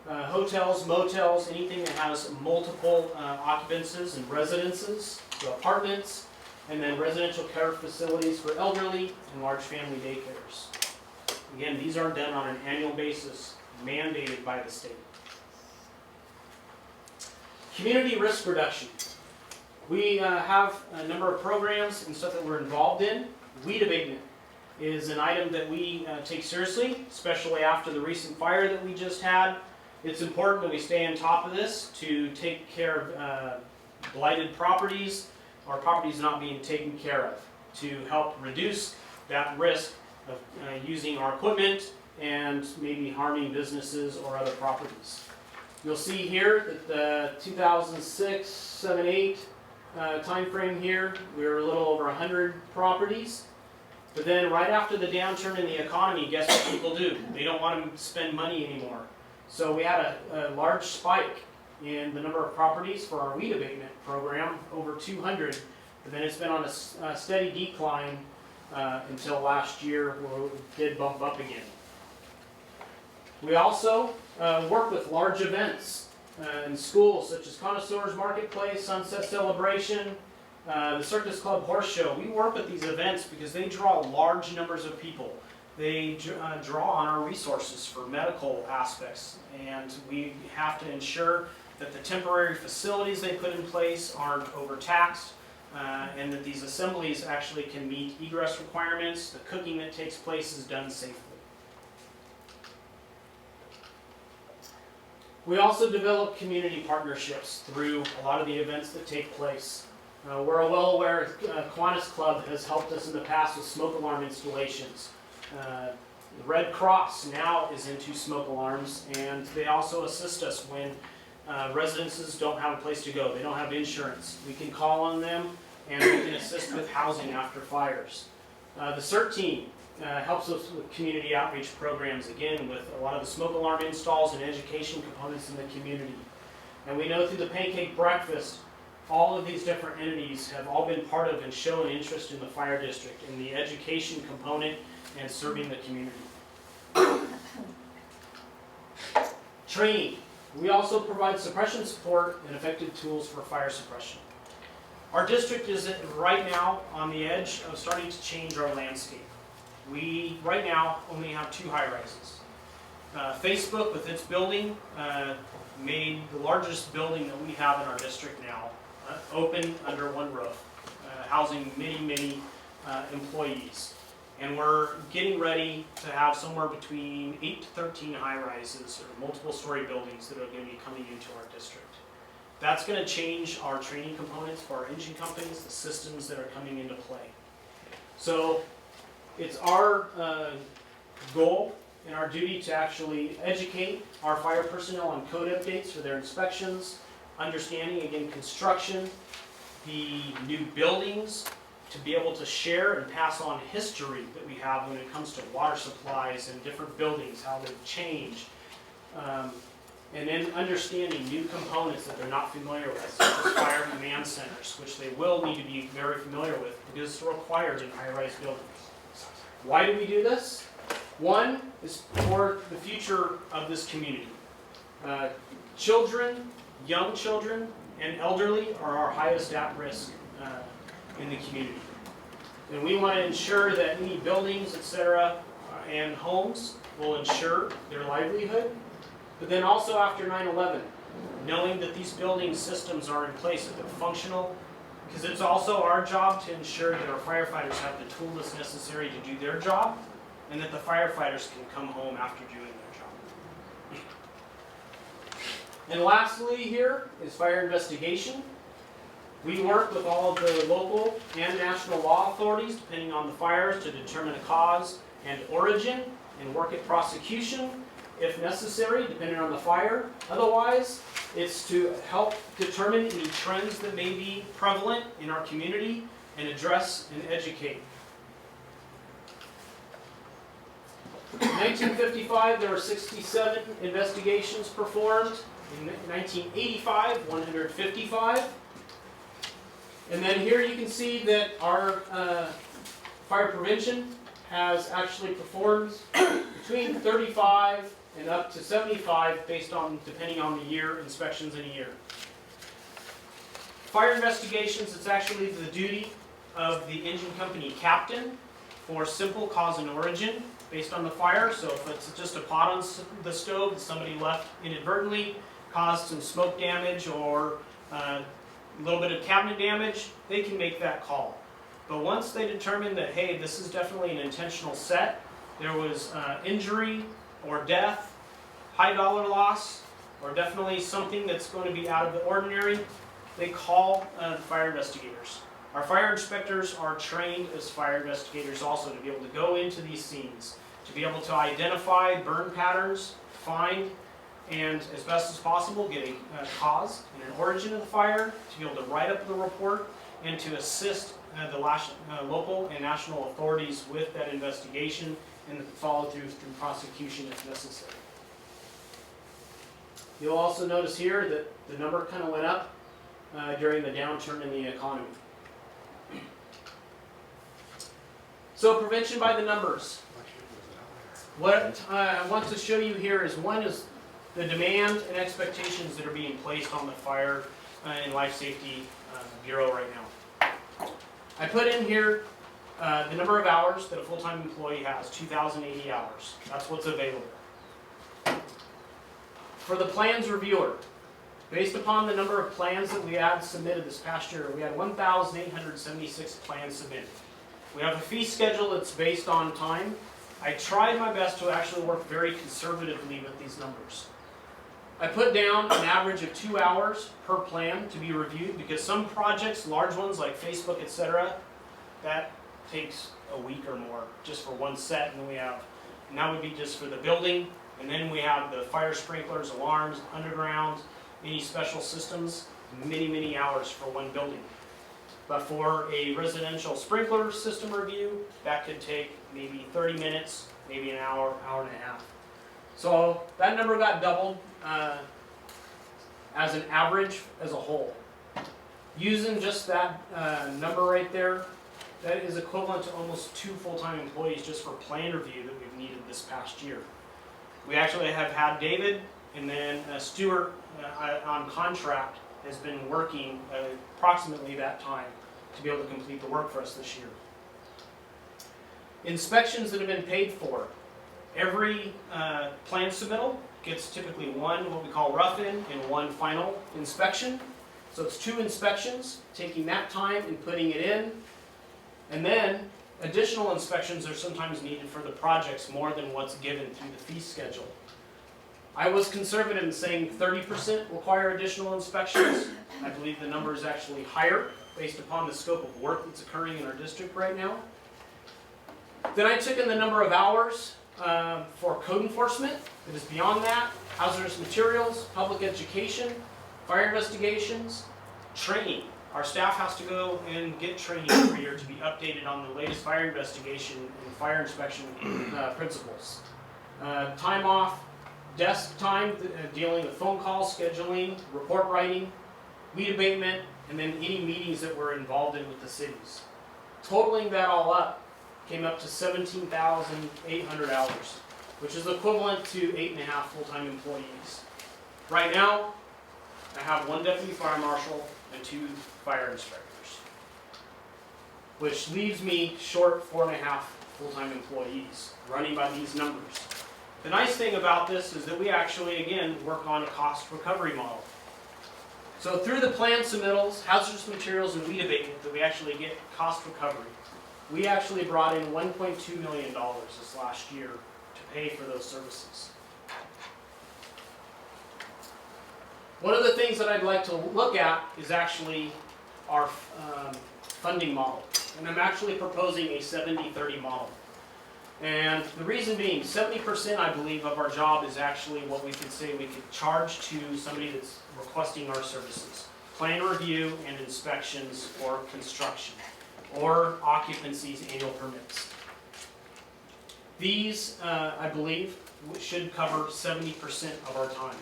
hotels, motels, anything that has multiple occupancies and residences, so apartments, and then residential care facilities for elderly and large family daycares. Again, these are done on an annual basis, mandated by the state. Community risk reduction. We have a number of programs and stuff that we're involved in. Weed abatement is an item that we take seriously, especially after the recent fire that we just had. It's important that we stay on top of this to take care of blighted properties or properties not being taken care of, to help reduce that risk of using our equipment and maybe harming businesses or other properties. You'll see here that the 2006, 7, 8 time frame here, we were a little over 100 properties. But then right after the downturn in the economy, guess what people do? They don't want to spend money anymore. So we had a large spike in the number of properties for our weed abatement program, over 200. But then it's been on a steady decline until last year, where it did bump up again. We also work with large events in schools, such as Connoisseurs Marketplace, Sunset Celebration, the Circus Club Horse Show. We work with these events because they draw large numbers of people. They draw on our resources for medical aspects, and we have to ensure that the temporary facilities they put in place aren't overtaxed, and that these assemblies actually can meet egress requirements. The cooking that takes place is done safely. We also develop community partnerships through a lot of the events that take place. We're well aware Kiwanis Club has helped us in the past with smoke alarm installations. The Red Cross now is into smoke alarms, and they also assist us when residences don't have a place to go. They don't have insurance. We can call on them, and we can assist with housing after fires. The CERT team helps us with community outreach programs, again, with a lot of the smoke alarm installs and education components in the community. And we know through the Pancake Breakfast, all of these different entities have all been part of and shown interest in the fire district, in the education component and serving the community. Training. We also provide suppression support and effective tools for fire suppression. Our district is right now on the edge of starting to change our landscape. We, right now, only have 2 high-rises. Facebook, with its building, made the largest building that we have in our district now open under one roof, housing many employees. And we're getting ready to have somewhere between 8 to 13 high-rises or multiple-story buildings that are going to be coming into our district. That's going to change our training components for our engine companies, the systems that are coming into play. So it's our goal and our duty to actually educate our fire personnel on code updates for their inspections, understanding, again, construction, the new buildings, to be able to share and pass on history that we have when it comes to water supplies and different buildings, how they've changed. And then understanding new components that they're not familiar with, such as fire command centers, which they will need to be very familiar with because it's required in high-rise buildings. Why do we do this? One is for the future of this community. Children, young children, and elderly are our highest at risk in the community. And we want to ensure that any buildings, etc., and homes will ensure their livelihood. But then also after 9/11, knowing that these building systems are in place, that they're functional, because it's also our job to ensure that our firefighters have the tools necessary to do their job, and that the firefighters can come home after doing their job. And lastly here is fire investigation. We work with all of the local and national law authorities, depending on the fires, to determine a cause and origin, and work at prosecution if necessary, depending on the fire. Otherwise, it's to help determine any trends that may be prevalent in our community and address and educate. In 1955, there were 67 investigations performed. In 1985, 155. And then here you can see that our fire prevention has actually performed between 35 and up to 75 based on, depending on the year, inspections in a year. Fire investigations, it's actually the duty of the engine company captain for simple cause and origin based on the fire. So if it's just a pot on the stove that somebody left inadvertently, caused some smoke damage or a little bit of cabinet damage, they can make that call. But once they determine that, hey, this is definitely an intentional set, there was injury or death, high dollar loss, or definitely something that's going to be out of the ordinary, they call the fire investigators. Our fire inspectors are trained as fire investigators also to be able to go into these scenes, to be able to identify burn patterns, find, and as best as possible get a cause and an origin of the fire, to be able to write up the report, and to assist the local and national authorities with that investigation and the follow through prosecution if necessary. You'll also notice here that the number kind of went up during the downturn in the economy. So prevention by the numbers. What I want to show you here is one is the demand and expectations that are being placed on the Fire and Life Safety Bureau right now. I put in here the number of hours that a full-time employee has, 2,080 hours. That's what's available. For the plans reviewer, based upon the number of plans that we had submitted this past year, we had 1,876 plans submitted. We have a fee schedule that's based on time. I tried my best to actually work very conservatively with these numbers. I put down an average of 2 hours per plan to be reviewed because some projects, large ones like Facebook, etc., that takes a week or more just for one set, and then we have, and that would be just for the building, and then we have the fire sprinklers, alarms, underground, any special systems, many hours for one building. But for a residential sprinkler system review, that could take maybe 30 minutes, maybe an hour, hour and a half. So that number got doubled as an average as a whole. Using just that number right there, that is equivalent to almost 2 full-time employees just for plan review that we've needed this past year. We actually have had David and then Stuart on contract has been working approximately that time to be able to complete the work for us this year. Inspections that have been paid for. Every plan submittal gets typically one what we call rough-in and one final inspection. So it's 2 inspections, taking that time and putting it in. And then additional inspections are sometimes needed for the projects more than what's given through the fee schedule. I was conservative in saying 30% require additional inspections. I believe the number is actually higher based upon the scope of work that's occurring in our district right now. Then I took in the number of hours for code enforcement. It is beyond that. Hazardous materials, public education, fire investigations, training. Our staff has to go and get training every year to be updated on the latest fire investigation and fire inspection principles. Time off, desk time, dealing with phone calls, scheduling, report writing, weed abatement, and then any meetings that we're involved in with the cities. Totaling that all up came up to 17,800 hours, which is equivalent to 8.5 full-time employees. Right now, I have 1 deputy fire marshal and 2 fire inspectors, which leaves me short 4.5 full-time employees running by these numbers. The nice thing about this is that we actually, again, work on a cost recovery model. So through the plan submittals, hazardous materials, and weed abatement that we actually get cost recovery, we actually brought in $1.2 million this last year to pay for those services. One of the things that I'd like to look at is actually our funding model. And I'm actually proposing a 70-30 model. And the reason being, 70% I believe of our job is actually what we could say we could charge to somebody that's requesting our services. Plan review and inspections or construction or occupancies, annual permits. These, I believe, should cover 70% of our time.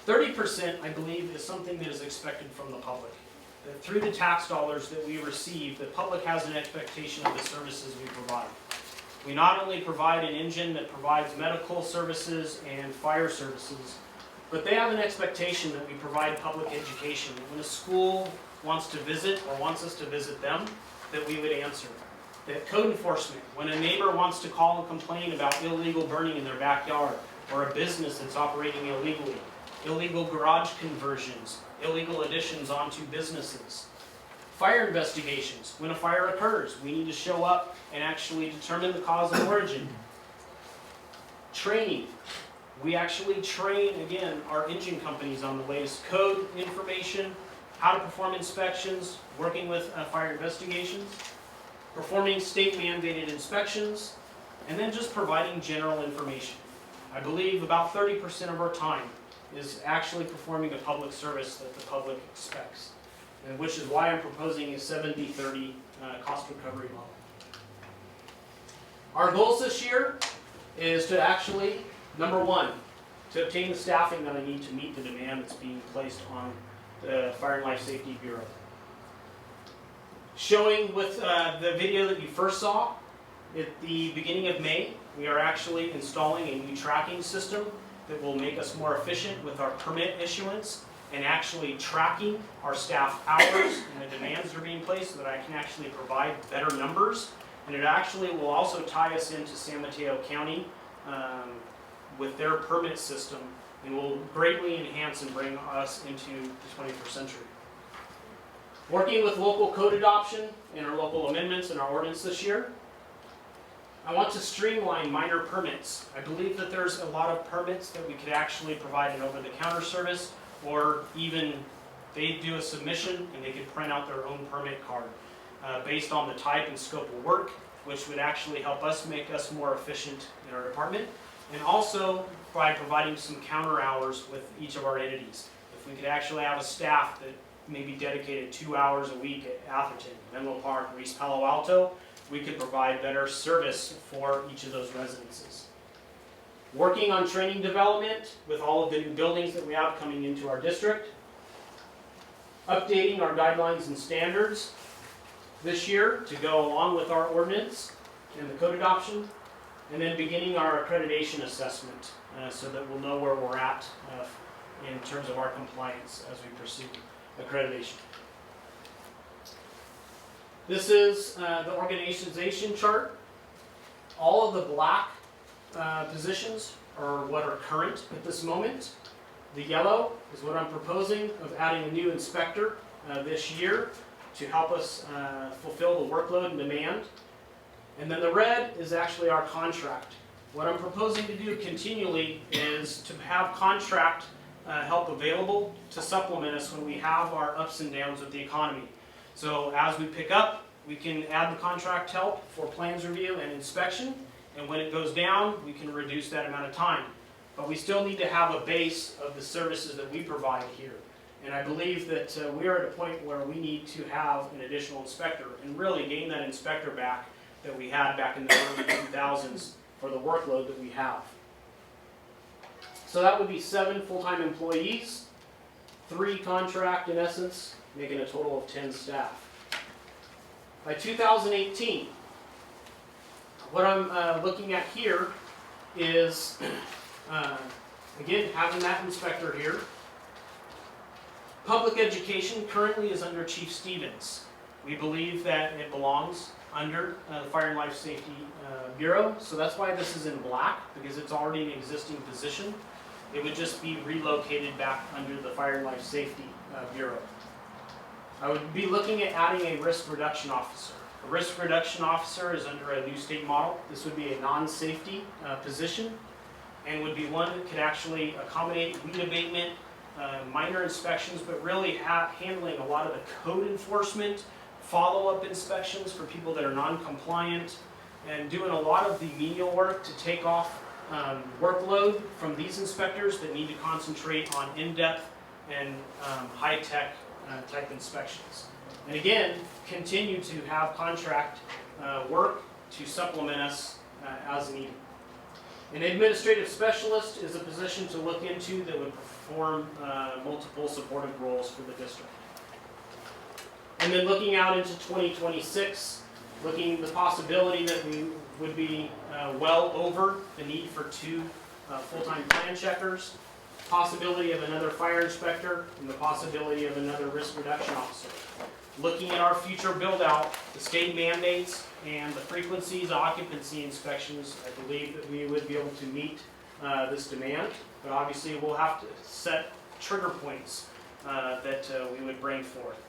30%, I believe, is something that is expected from the public. That through the tax dollars that we receive, the public has an expectation of the services we provide. We not only provide an engine that provides medical services and fire services, but they have an expectation that we provide public education. When a school wants to visit or wants us to visit them, that we would answer. That code enforcement, when a neighbor wants to call and complain about illegal burning in their backyard, or a business that's operating illegally, illegal garage conversions, illegal additions onto businesses. Fire investigations, when a fire occurs, we need to show up and actually determine the cause and origin. Training, we actually train, again, our engine companies on the latest code information, how to perform inspections, working with fire investigations, performing state-mandated inspections, and then just providing general information. I believe about 30% of our time is actually performing a public service that the public expects, and which is why I'm proposing a 70-30 cost recovery model. Our goals this year is to actually, number 1, to obtain the staffing that I need to meet the demand that's being placed on the Fire and Life Safety Bureau. Showing with the video that you first saw at the beginning of May, we are actually installing a new tracking system that will make us more efficient with our permit issuance and actually tracking our staff hours and the demands that are being placed so that I can actually provide better numbers. And it actually will also tie us into San Mateo County with their permit system and will greatly enhance and bring us into the 21st century. Working with local code adoption and our local amendments in our ordinance this year. I want to streamline minor permits. I believe that there's a lot of permits that we could actually provide an over-the-counter service, or even they do a submission and they could print out their own permit card based on the type and scope of work, which would actually help us make us more efficient in our department, and also by providing some counter hours with each of our entities. If we could actually have a staff that maybe dedicated 2 hours a week at Atherton, Menlo Park, or East Palo Alto, we could provide better service for each of those residences. Working on training development with all of the new buildings that we have coming into our district. Updating our guidelines and standards this year to go along with our ordinance and the code adoption. And then beginning our accreditation assessment so that we'll know where we're at in terms of our compliance as we pursue accreditation. This is the organization chart. All of the black positions are what are current at this moment. The yellow is what I'm proposing of adding a new inspector this year to help us fulfill the workload and demand. And then the red is actually our contract. What I'm proposing to do continually is to have contract help available to supplement us when we have our ups and downs with the economy. So as we pick up, we can add the contract help for plans review and inspection, and when it goes down, we can reduce that amount of time. But we still need to have a base of the services that we provide here. And I believe that we are at a point where we need to have an additional inspector and really gain that inspector back that we had back in the early 2000s for the workload that we have. So that would be 7 full-time employees, 3 contract in essence, making a total of 10 staff. By 2018, what I'm looking at here is, again, having that inspector here. Public education currently is under Chief Stevens. We believe that it belongs under the Fire and Life Safety Bureau, so that's why this is in black, because it's already an existing position. It would just be relocated back under the Fire and Life Safety Bureau. I would be looking at adding a risk reduction officer. A risk reduction officer is under a new state model. This would be a non-safety position and would be one that could actually accommodate weed abatement, minor inspections, but really handling a lot of the code enforcement, follow-up inspections for people that are non-compliant, and doing a lot of the menial work to take off workload from these inspectors that need to concentrate on in-depth and high-tech type inspections. And again, continue to have contract work to supplement us as needed. An administrative specialist is a position to look into that would perform multiple supportive roles for the district. And then looking out into 2026, looking the possibility that we would be well over the need for 2 full-time plan checkers, possibility of another fire inspector, and the possibility of another risk reduction officer. Looking at our future build-out, the state mandates, and the frequencies of occupancy inspections, I believe that we would be able to meet this demand, but obviously we'll have to set trigger points that we would bring forth.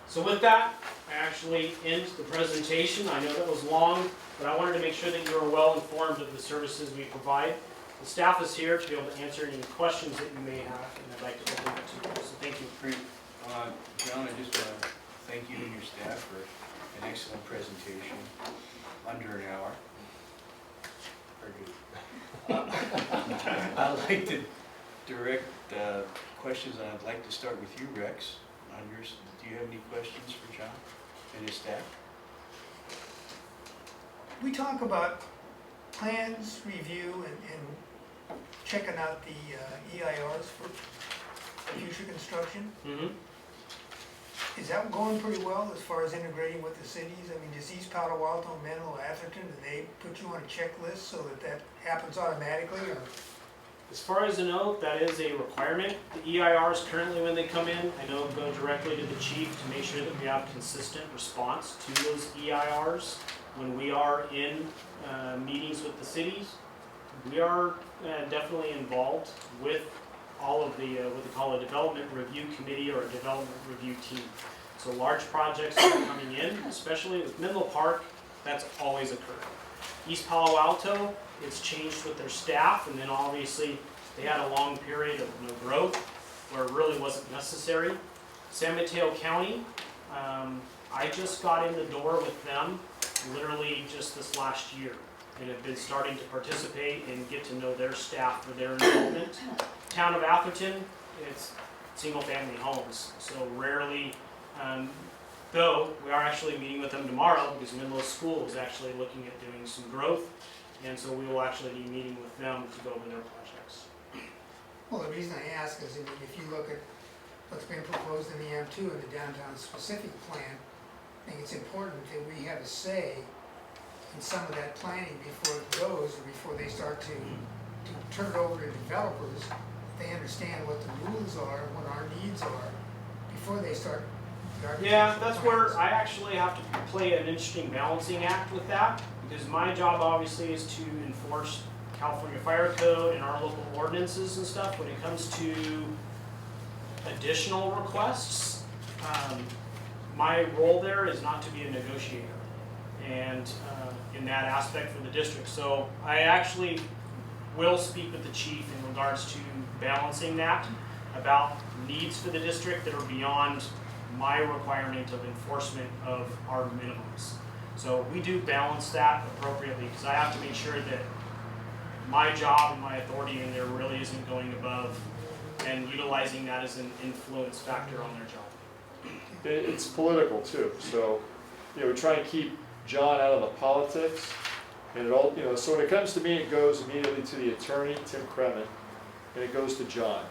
So with that, I actually end the presentation. I know that was long, but I wanted to make sure that you are well informed of the services we provide. The staff is here to be able to answer any questions that you may have, and I'd like to open it to you. So thank you. Great. John, I just want to thank you and your staff for an excellent presentation, under an hour. Very good. I'd like to direct questions, and I'd like to start with you, Rex. On yours, do you have any questions for John and his staff? We talk about plans, review, and checking out the EIRs for future construction. Mm-hmm. Is that going pretty well as far as integrating with the cities? I mean, does East Palo Alto, Menlo, Atherton, do they put you on a checklist so that happens automatically, or? As far as I know, that is a requirement. The EIRs currently, when they come in, I know go directly to the chief to make sure that we have consistent response to those EIRs. When we are in meetings with the cities, we are definitely involved with all of the what they call a development review committee or a development review team. So large projects that are coming in, especially with Menlo Park, that's always occurred. East Palo Alto, it's changed with their staff, and then obviously they had a long period of no growth where it really wasn't necessary. San Mateo County, I just got in the door with them literally just this last year, and have been starting to participate and get to know their staff for their involvement. Town of Atherton, it's single-family homes, so rarely, though we are actually meeting with them tomorrow because Menlo School is actually looking at doing some growth, and so we will actually be meeting with them to go over their projects. Well, the reason I ask is if you look at what's been proposed in the M2 and the downtown specific plan, I think it's important that we have a say in some of that planning before it goes, or before they start to turn it over to developers. They understand what the rules are, what our needs are, before they start the architectural Yeah, that's where plans. I actually have to play an interesting balancing act with that, because my job obviously is to enforce California Fire Code and our local ordinances and stuff. When it comes to additional requests, my role there is not to be a negotiator, and in that aspect for the district. So I actually will speak with the chief in regards to balancing that, about needs for the district that are beyond my requirement of enforcement of our minimums. So we do balance that appropriately, because I have to make sure that my job and my authority in there really isn't going above and utilizing that as an influence factor on their job. It's political too, so, we try and keep John out of the politics. And it all, so when it comes to me, it goes immediately to the attorney, Tim Kremen, and it goes to John.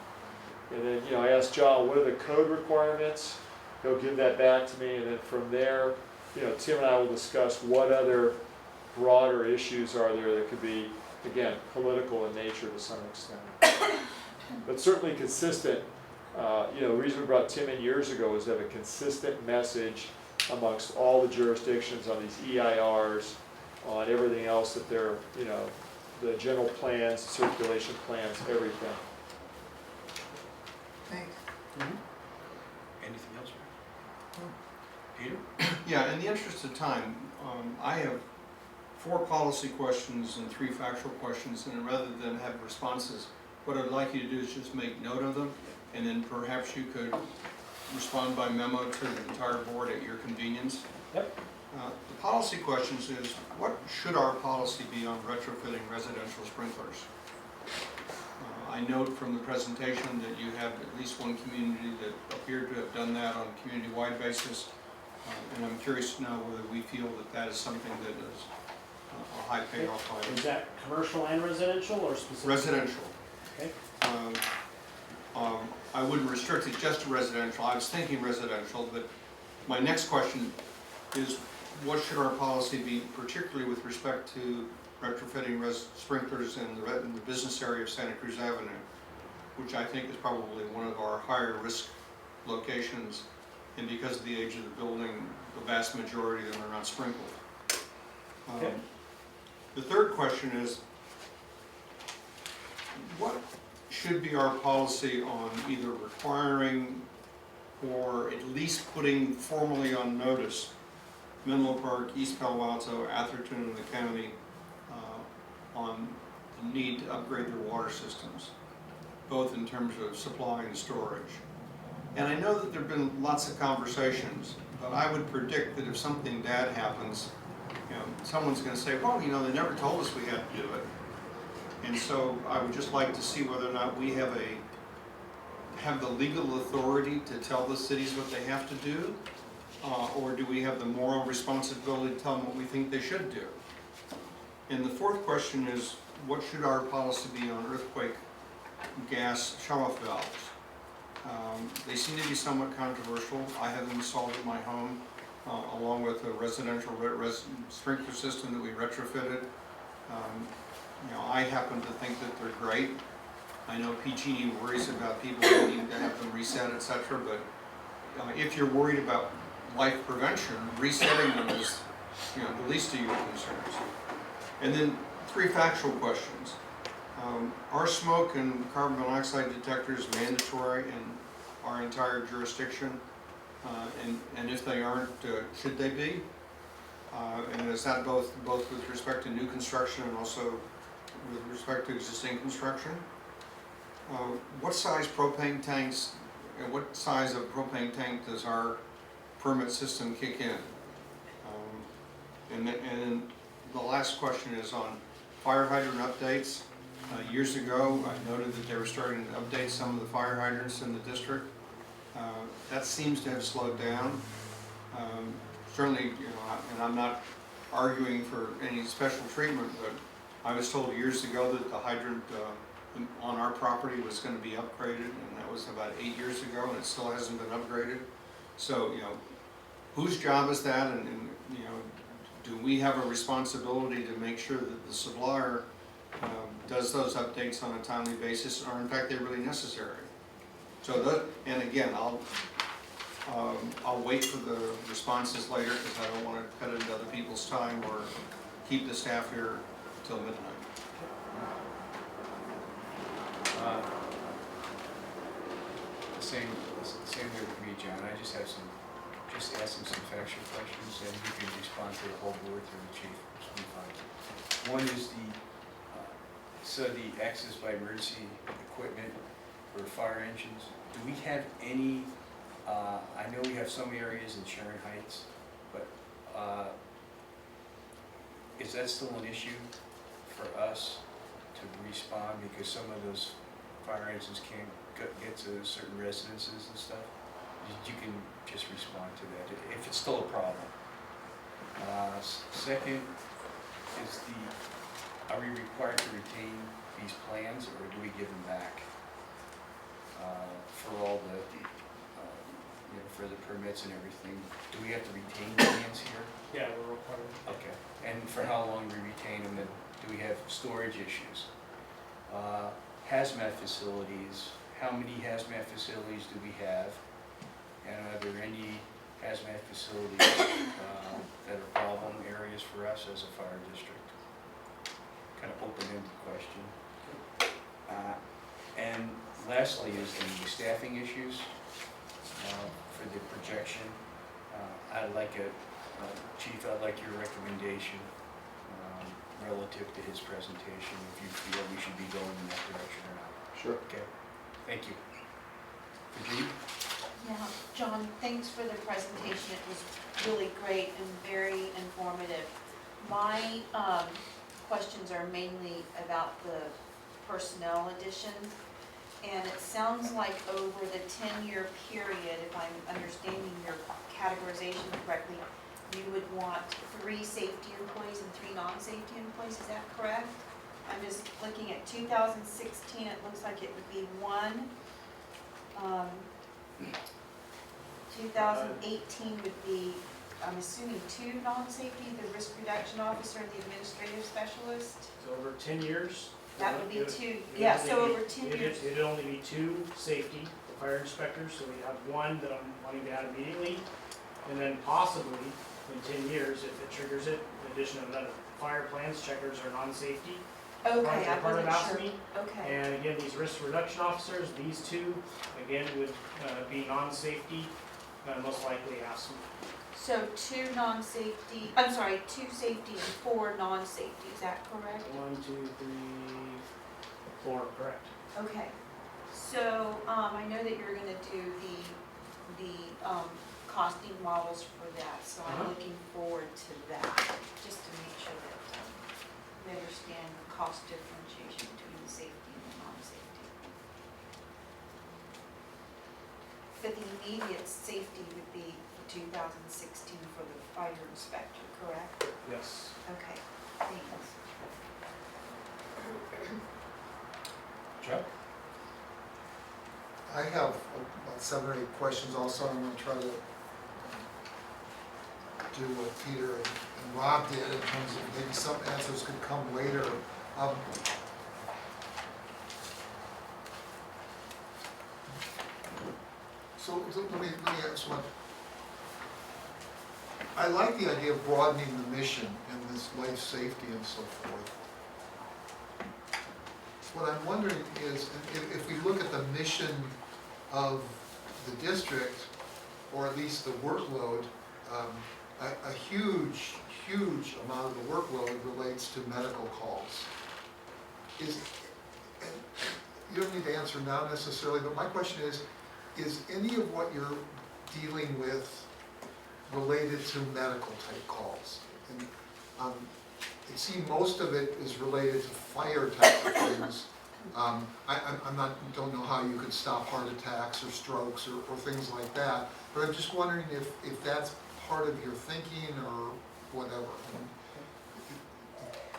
And then, I ask John, what are the code requirements? He'll give that back to me, and then from there, Tim and I will discuss what other broader issues are there that could be, again, political in nature to some extent. But certainly consistent. The reason we brought Tim in years ago was to have a consistent message amongst all the jurisdictions on these EIRs, on everything else that they're, the general plans, circulation plans, everything. Thanks. Anything else? Peter? Yeah, in the interest of time, I have 4 policy questions and 3 factual questions, and rather than have responses, what I'd like you to do is just make note of them, and then perhaps you could respond by memo to the entire board at your convenience. Yep. The policy questions is, what should our policy be on retrofitting residential sprinklers? I note from the presentation that you have at least one community that appeared to have done that on a community-wide basis, and I'm curious to know whether we feel that that is something that is a high payoff item. Is that commercial and residential, or specific? Residential. Okay. I wouldn't restrict it just to residential. I was thinking residential, but my next question is, what should our policy be, particularly with respect to retrofitting sprinklers in the business area of Santa Cruz Avenue, which I think is probably one of our higher risk locations, and because of the age of the building, the vast majority of them are not sprinkled. Okay. The third question is, what should be our policy on either requiring or at least putting formally on notice Menlo Park, East Palo Alto, Atherton, and the county on the need to upgrade their water systems, both in terms of supply and storage. And I know that there have been lots of conversations, but I would predict that if something bad happens, someone's going to say, well, they never told us we had to do it. And so I would just like to see whether or not we have the legal authority to tell the cities what they have to do, or do we have the moral responsibility to tell them what we think they should do? And the fourth question is, what should our policy be on earthquake gas shut-off valves? They seem to be somewhat controversial. I have them installed at my home, along with a residential sprinkler system that we retrofitted. I happen to think that they're great. I know PG&E worries about people needing to have them reset, etc. But if you're worried about life prevention, resetting them is the least of your concerns. And then 3 factual questions. Are smoke and carbon monoxide detectors mandatory in our entire jurisdiction? And if they aren't, should they be? And is that both with respect to new construction and also with respect to existing construction? What size propane tanks, and what size of propane tank does our permit system kick in? And then the last question is on fire hydrant updates. Years ago, I noted that they were starting to update some of the fire hydrants in the district. That seems to have slowed down. Certainly, you know, and I'm not arguing for any special treatment, but I was told years ago that the hydrant on our property was going to be upgraded, and that was about 8 years ago, and it still hasn't been upgraded. So, you know, whose job is that, and you know, do we have a responsibility to make sure that the supplier does those updates on a timely basis, or in fact they're really necessary? So that, and again, I'll wait for the responses later because I don't want to cut into other people's time or keep the staff here till midnight. Same way with me, John. I just asking some factual questions, and you can respond to the whole board through the chief, which will be fine. One is the access by emergency equipment for fire engines. Do we have any, I know we have some areas in Sharon Heights, but is that still an issue for us to respond, because some of those fire engines can't get to certain residences and stuff? You can just respond to that, if it's still a problem. Second is are we required to retain these plans, or do we give them back for all the, you know, for the permits and everything? Do we have to retain plans here? Yeah, we're required. Okay, and for how long do we retain them, and do we have storage issues? Hazmat facilities, how many hazmat facilities do we have? And are there any hazmat facilities that are problem areas for us as a fire district? Kind of open-ended question. And lastly is the staffing issues for the projection. I'd like Chief, I'd like your recommendation relative to his presentation, if you feel we should be going in that direction or not. Sure. Okay, thank you. Virginia? Yeah, John, thanks for the presentation. It was really great and very informative. My questions are mainly about the personnel addition. And it sounds like over the 10-year period, if I'm understanding your categorization correctly, you would want 3 safety employees and 3 non-safety employees, is that correct? I'm just looking at 2016, it looks like it would be 1. 2018 would be, I'm assuming 2 non-safety, the risk reduction officer and the administrative specialist? So over 10 years. That would be it- 2, it would yeah, only so be- over 10 years. It'd only be 2 safety, the fire inspectors, so we have 1 that I'm wanting to add immediately. And then possibly, in 10 years, if it triggers it, in addition of another. Fire plans checkers are non-safety. Okay, I part of wasn't sure. ASME. Okay, And again, these risk reduction officers, these 2, again, would be non-safety, most likely ASME. so 2 non-safety, I'm sorry, 2 safety and 4 non-safety, is that correct? 1, 2, 3, 4, correct. Okay, so, I know that you're gonna do the costing models for that, so I'm looking forward to that, just to make sure that we understand the cost differentiation between the safety and the non-safety. But the immediate safety would be for 2016 for the fire inspector, correct? Yes. Okay, thanks. Chuck? I have about 7 or 8 questions also. I'm going to try to do what Peter and Rob did in terms of maybe some answers could come later. So let me ask one. I like the idea of broadening the mission in this life safety and so forth. What I'm wondering is, if we look at the mission of the district, or at least the workload, a huge amount of the workload relates to medical calls. And you don't need to answer now necessarily, but my question is any of what you're dealing with related to medical type calls? And it seems most of it is related to fire type of things. Don't know how you could stop heart attacks or strokes or things like that, but I'm just wondering if that's part of your thinking or whatever.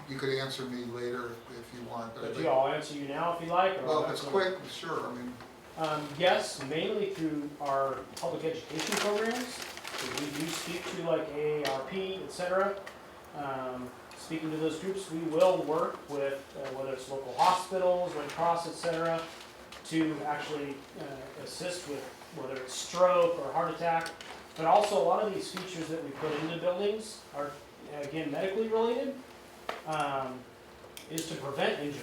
You could answer me later if you want. But I'll answer you now if you like. Or Well, if it's quick, sure. I mean, yes, mainly through our public education programs. So we do speak to like AARP, etc. Speaking to those groups, we will work with whether it's local hospitals, Red Cross, etc., to actually assist with whether it's stroke or heart attack. But also a lot of these features that we put into buildings are, again, medically related, is to prevent injury.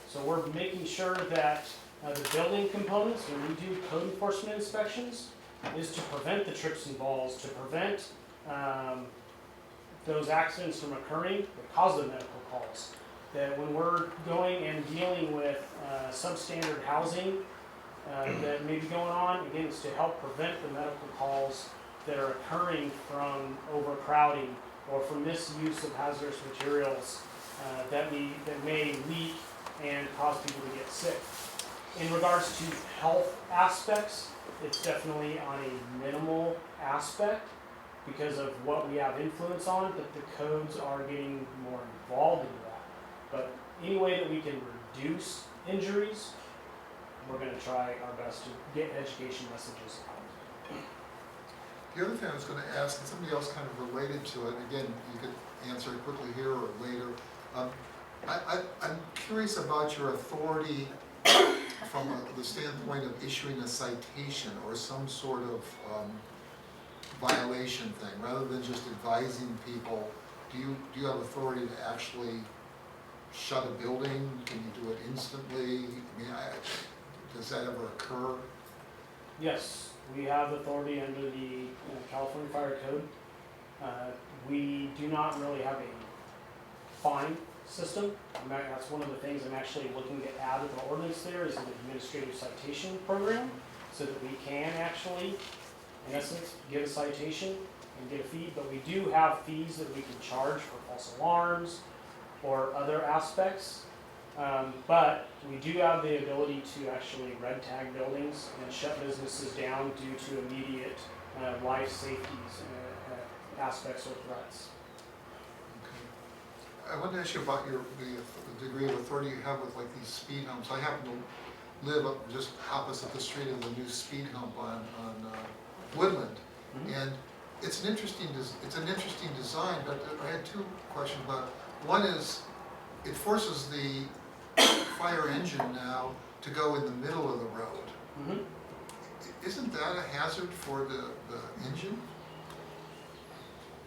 So we're making sure that the building components, when we do code enforcement inspections, is to prevent the trips and falls, to prevent those accidents from occurring that cause the medical calls. That when we're going and dealing with substandard housing that may be going on, again, it's to help prevent the medical calls that are occurring from overcrowding or from misuse of hazardous materials that may leak and cause people to get sick. In regards to health aspects, it's definitely on a minimal aspect because of what we have influence on, but the codes are getting more involved into that. But any way that we can reduce injuries, we're going to try our best to get education messages out. the other thing I was going to ask, and somebody else kind of related to it, again, you could answer it quickly here or later. I'm curious about your authority from the standpoint of issuing a citation or some sort of violation thing, rather than just advising people. Do you have authority to actually shut a building? Can you do it instantly? I mean, does that ever occur? Yes, we have authority under the California Fire Code. We do not really have a fine system. That's one of the things I'm actually looking to add to the ordinance there is an administrative citation program so that we can actually, in essence, give a citation and get a fee. But we do have fees that we can charge for false alarms or other aspects. But we do have the ability to actually red tag buildings and shut businesses down due to immediate life safety aspects or threats. I wanted to ask you about the degree of authority you have with like these speed humps. I happen to live up just opposite the street of the new speed hump on Woodland, and it's an interesting design. But I had two questions about it. One is it forces the fire engine now to go in the middle of the road. Isn't that a hazard for the engine?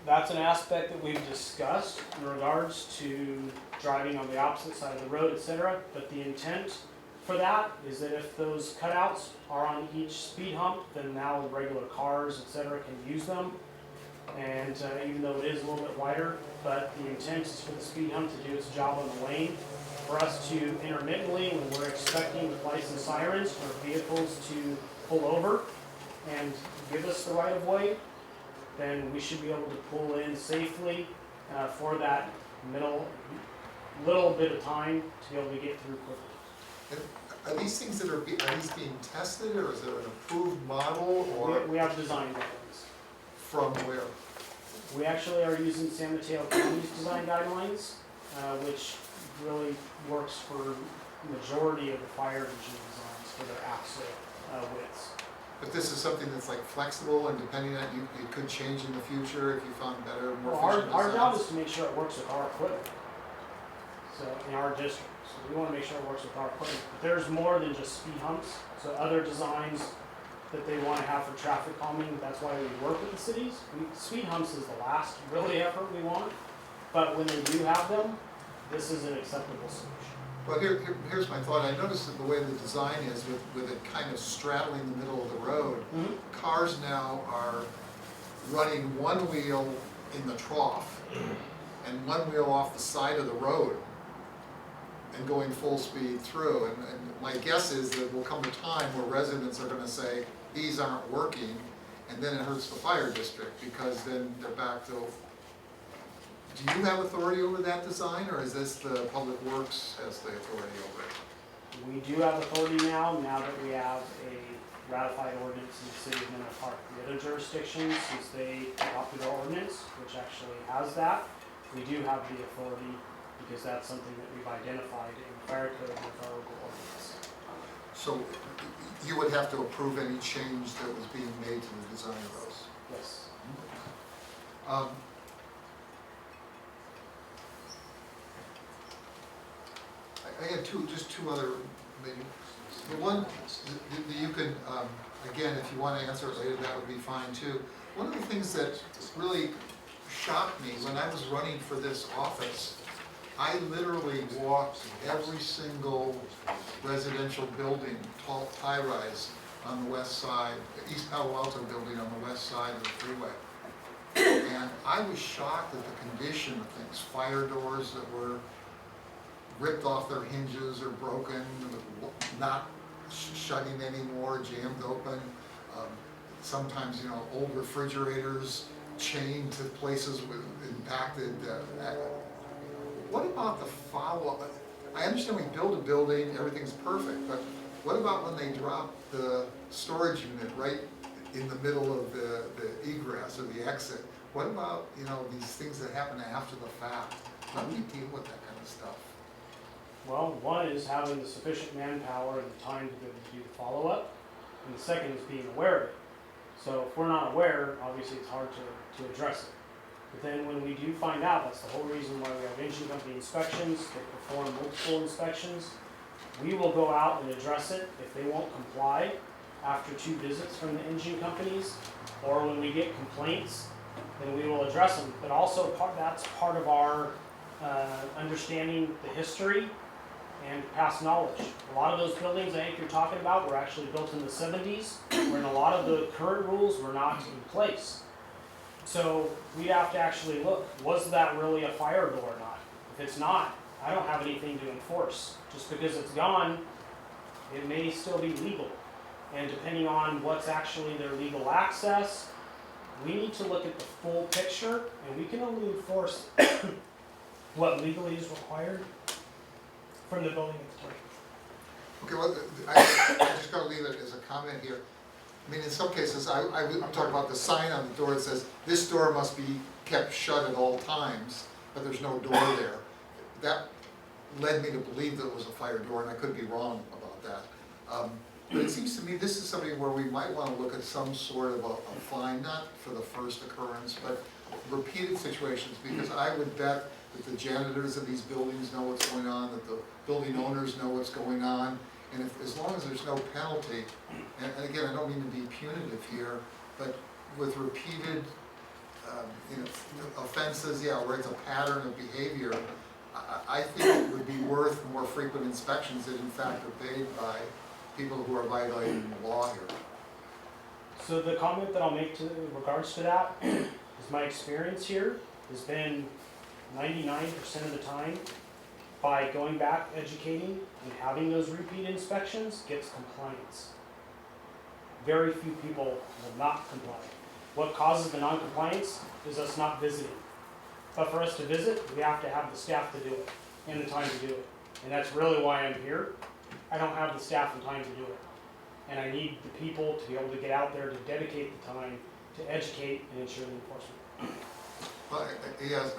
That's an aspect that we've discussed in regards to driving on the opposite side of the road, etc. But the intent for that is that if those cutouts are on each speed hump, then now regular cars, etc. can use them. And even though it is a little bit wider, but the intent is for the speed hump to do its job on the lane, for us to intermittently, when we're expecting with lights and sirens, for vehicles to pull over and give us the right of way, then we should be able to pull in safely for that little bit of time to be able to get through quickly. Are these things that are these being tested, or is there an approved model, or We have design guidelines. from where? We actually are using San Mateo County's design guidelines, which really works for the majority of the fire engine designs for their axle widths. But this is something that's like flexible, and depending on it could change in the future if you found better, more Well, efficient our job designs. is to make sure it works with our equipment. So in our district, so we want to make sure it works with our equipment. But there's more than just speed humps. So other designs that they want to have for traffic calming. That's why we work with the cities. Speed humps is the last really effort we want. But when they do have them, this is an acceptable solution. Well, here's my thought. I noticed that the way the design is with it kind of straddling the middle of the road, cars now are running one wheel in the trough and one wheel off the side of the road and going full speed through. And my guess is that will come a time where residents are gonna say, these aren't working, and then it hurts the fire district, because then they're back to, do you have authority over that design, or is this the Public Works has the authority over it? We do have authority now that we have a ratified ordinance in the city of Menlo Park. The other jurisdictions, since they adopted our ordinance, which actually has that, we do have the authority, because that's something that we've identified in the fire code with our local ordinance. So you would have to approve any change that was being made to the design of those? Yes. I had just two other, maybe, the one, that you could, again, if you want to answer it later, that would be fine too. One of the things that really shocked me when I was running for this office, I literally walked every single residential building, tall high-rise on the west side, the East Palo Alto building on the west side of the freeway. And I was shocked at the condition of things, fire doors that were ripped off their hinges or broken, not shutting anymore, jammed open. Sometimes, old refrigerators chained to places with impacted. What about the follow-up? I understand we build a building, everything's perfect, but what about when they drop the storage unit right in the middle of the egress or the exit? What about, these things that happen after the fact? How do you deal with that kind of stuff? Well, one is having the sufficient manpower and the time to be able to do the follow-up, and the second is being aware of it. So if we're not aware, obviously it's hard to address it. But then when we do find out, that's the whole reason why we have engine company inspections, they perform multiple inspections. We will go out and address it if they won't comply after 2 visits from the engine companies, or when we get complaints, then we will address them. But also that's part of our understanding the history and past knowledge. A lot of those buildings I think you're talking about were actually built in the 70s, when a lot of the current rules were not in place. So we'd have to actually look, was that really a fire door or not? If it's not, I don't have anything to enforce. Just because it's gone, it may still be legal. And depending on what's actually their legal access, we need to look at the full picture, and we can only enforce what legally is required from the building authority. Okay, well, I just gotta leave it as a comment here. I mean, in some cases, I'm talking about the sign on the door that says, this door must be kept shut at all times, but there's no door there. That led me to believe that it was a fire door, and I could be wrong about that. But it seems to me this is something where we might want to look at some sort of a fine, not for the first occurrence, but repeated situations, because I would bet that the janitors of these buildings know what's going on, that the building owners know what's going on, and if, as long as there's no penalty, and again, I don't mean to be punitive here, but with repeated offenses, where it's a pattern of behavior, I think it would be worth more frequent inspections that in fact are paid by people who are violating the law here. So the comment that I'll make in regards to that is my experience here has been 99% of the time, by going back, educating, and having those repeat inspections, gets compliance. Very few people will not comply. What causes the non-compliance is us not visiting. But for us to visit, we have to have the staff to do it, and the time to do it. And that's really why I'm here. I don't have the staff and time to do it. And I need the people to be able to get out there to dedicate the time to educate and ensure the enforcement. Well, yes,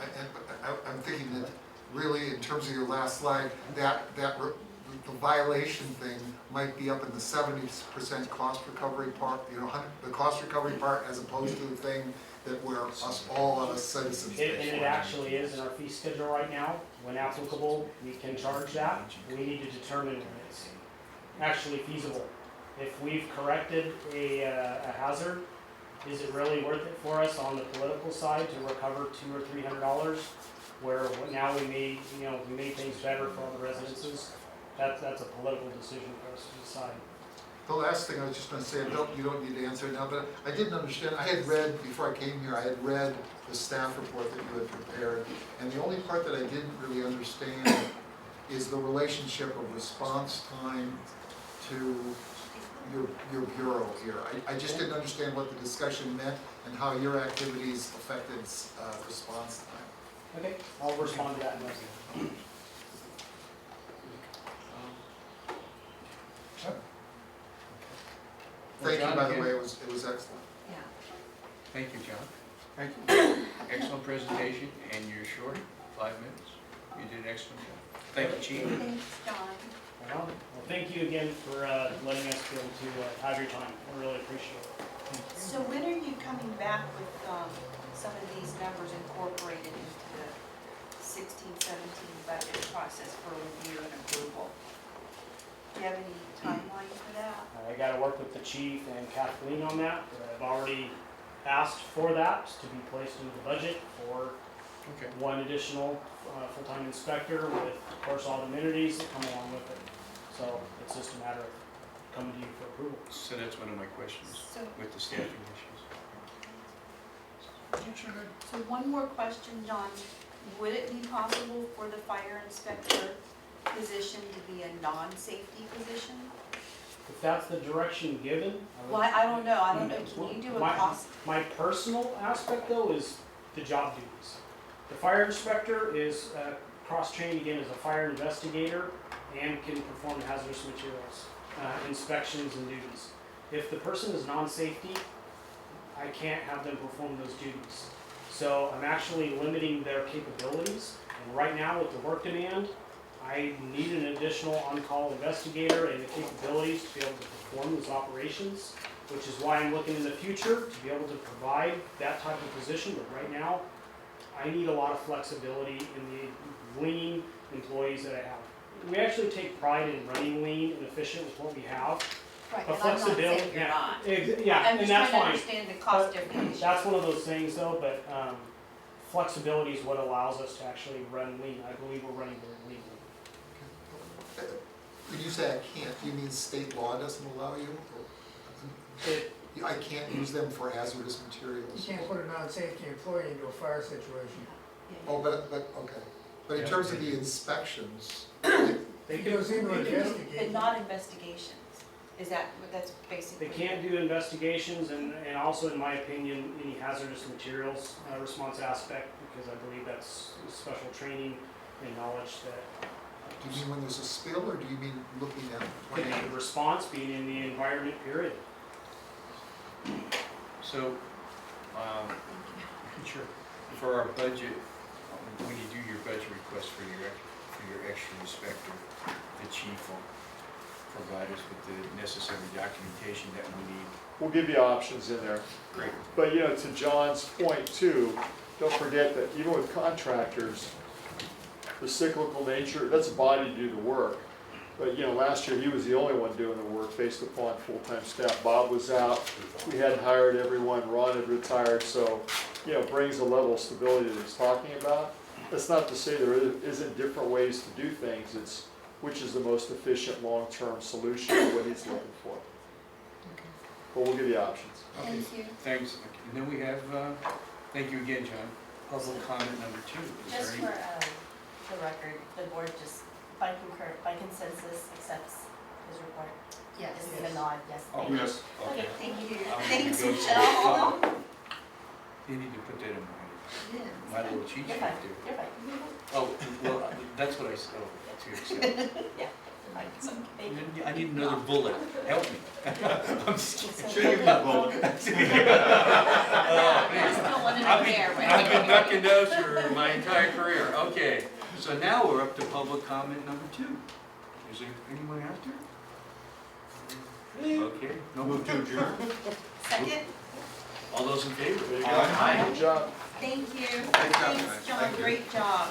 I'm thinking that really, in terms of your last slide, the violation thing might be up in the 70% cost recovery part, the cost recovery part, as opposed to the thing that we're us all as citizens. And it actually is in our fee schedule right now. When applicable, we can charge that. We need to determine when it's actually feasible. If we've corrected a hazard, is it really worth it for us on the political side to recover $200 or $300? where now we made things better for all the residences. That's a political decision for us to decide. The last thing I was just gonna say, you don't need to answer it now, but I didn't understand, I had read, before I came here, I had read the staff report that you had prepared, and the only part that I didn't really understand is the relationship of response time to your bureau here. I just didn't understand what the discussion meant and how your activities affected response time. Okay, I'll respond to that in a second. Thank you, John, by the again. way, it was excellent. Yeah. Thank you, John. Thank you. Excellent presentation, and you're short, 5 minutes. You did an excellent job. Thank you, Chief. Thanks, John. Well, thank you again for letting us be able to have your time. I really appreciate it. So when are you coming back with some of these numbers incorporated into the 16-17 budget process for review and approval? Do you have any timeline for that? I got to work with the chief and Kathleen on that. I've already asked for that to be placed into the budget for Okay. one additional full-time inspector with, of course, all the amenities that come along with it. So it's just a matter of coming to you for approval. So that's one of my questions So, with the staffing issues. so one more question, John. Would it be possible for the fire inspector position to be a non-safety position? If that's the direction given. Well, I don't know. I don't know. Can you do a cost? My personal aspect, though, is the job duties. The fire inspector is cross-trained again as a fire investigator and can perform hazardous materials inspections and duties. If the person is non-safety, I can't have them perform those duties. So I'm actually limiting their capabilities. And right now, with the work demand, I need an additional on-call investigator and the capabilities to be able to perform those operations, which is why I'm looking in the future to be able to provide that type of position. But right now, I need a lot of flexibility in the lean employees that I have. We actually take pride in running lean and efficient with what we have. Right, But and I'm not flexibility, saying you're yeah, not. yeah, I'm and just that's trying to fine. understand the cost difference. That's one of those things though, but flexibility is what allows us to actually run lean. I believe we're running very lean. When you say I can't, do you mean state law doesn't allow you? It- I can't use them for hazardous You materials? can't put a non-safety employee into a fire situation. Oh, but, okay. But in terms of the inspections, They He goes in to But investigate. not investigations. Is that, that's basically? They can't do investigations and also, in my opinion, any hazardous materials response aspect, because I believe that's special training and knowledge that do you mean when there's a spill, or do you mean looking at the planning? response being in the environment period. So, Sure. for our budget, when you do your budget request for your extra inspector, the chief will provide us with the necessary documentation that we need. We'll give you options in there. Great. But, you know, to John's point too, don't forget that even with contractors, the cyclical nature, that's a body to do the work. But, you know, last year he was the only one doing the work based upon full-time staff. Bob was out, we hadn't hired everyone, Ron had retired, so, you know, brings a level of stability that he's talking about. That's not to say there isn't different ways to do things, it's which is the most efficient long-term solution to what he's looking for. But we'll give you options. Thank you. Thanks. And then we have, thank you again, John. Public comment number 2. Is there Just any? for the record, the board just by consensus accepts his report. Yes. Just give a nod, yes. Oh, thank you. Yes. Okay. Okay, thank you. I'm Thanks, gonna go Michelle. You need to put that in Yes. my little cheat sheet You're fine, there. you're fine. Oh, well, that's what I said, to accept. Yeah, fine, it's okay. I need another bullet, help me. I'm just kidding. Should give you a bullet. Just don't want it in I've there, been, right? I've been ducking those for my entire career. Okay, so now we're up to public comment number 2. Is there anyone out there? Okay, no Move to adjourn. Second, All those in favor? There you go. Aye. Good job. thank you. Good job, guys. Thanks, John, Thank you. great job.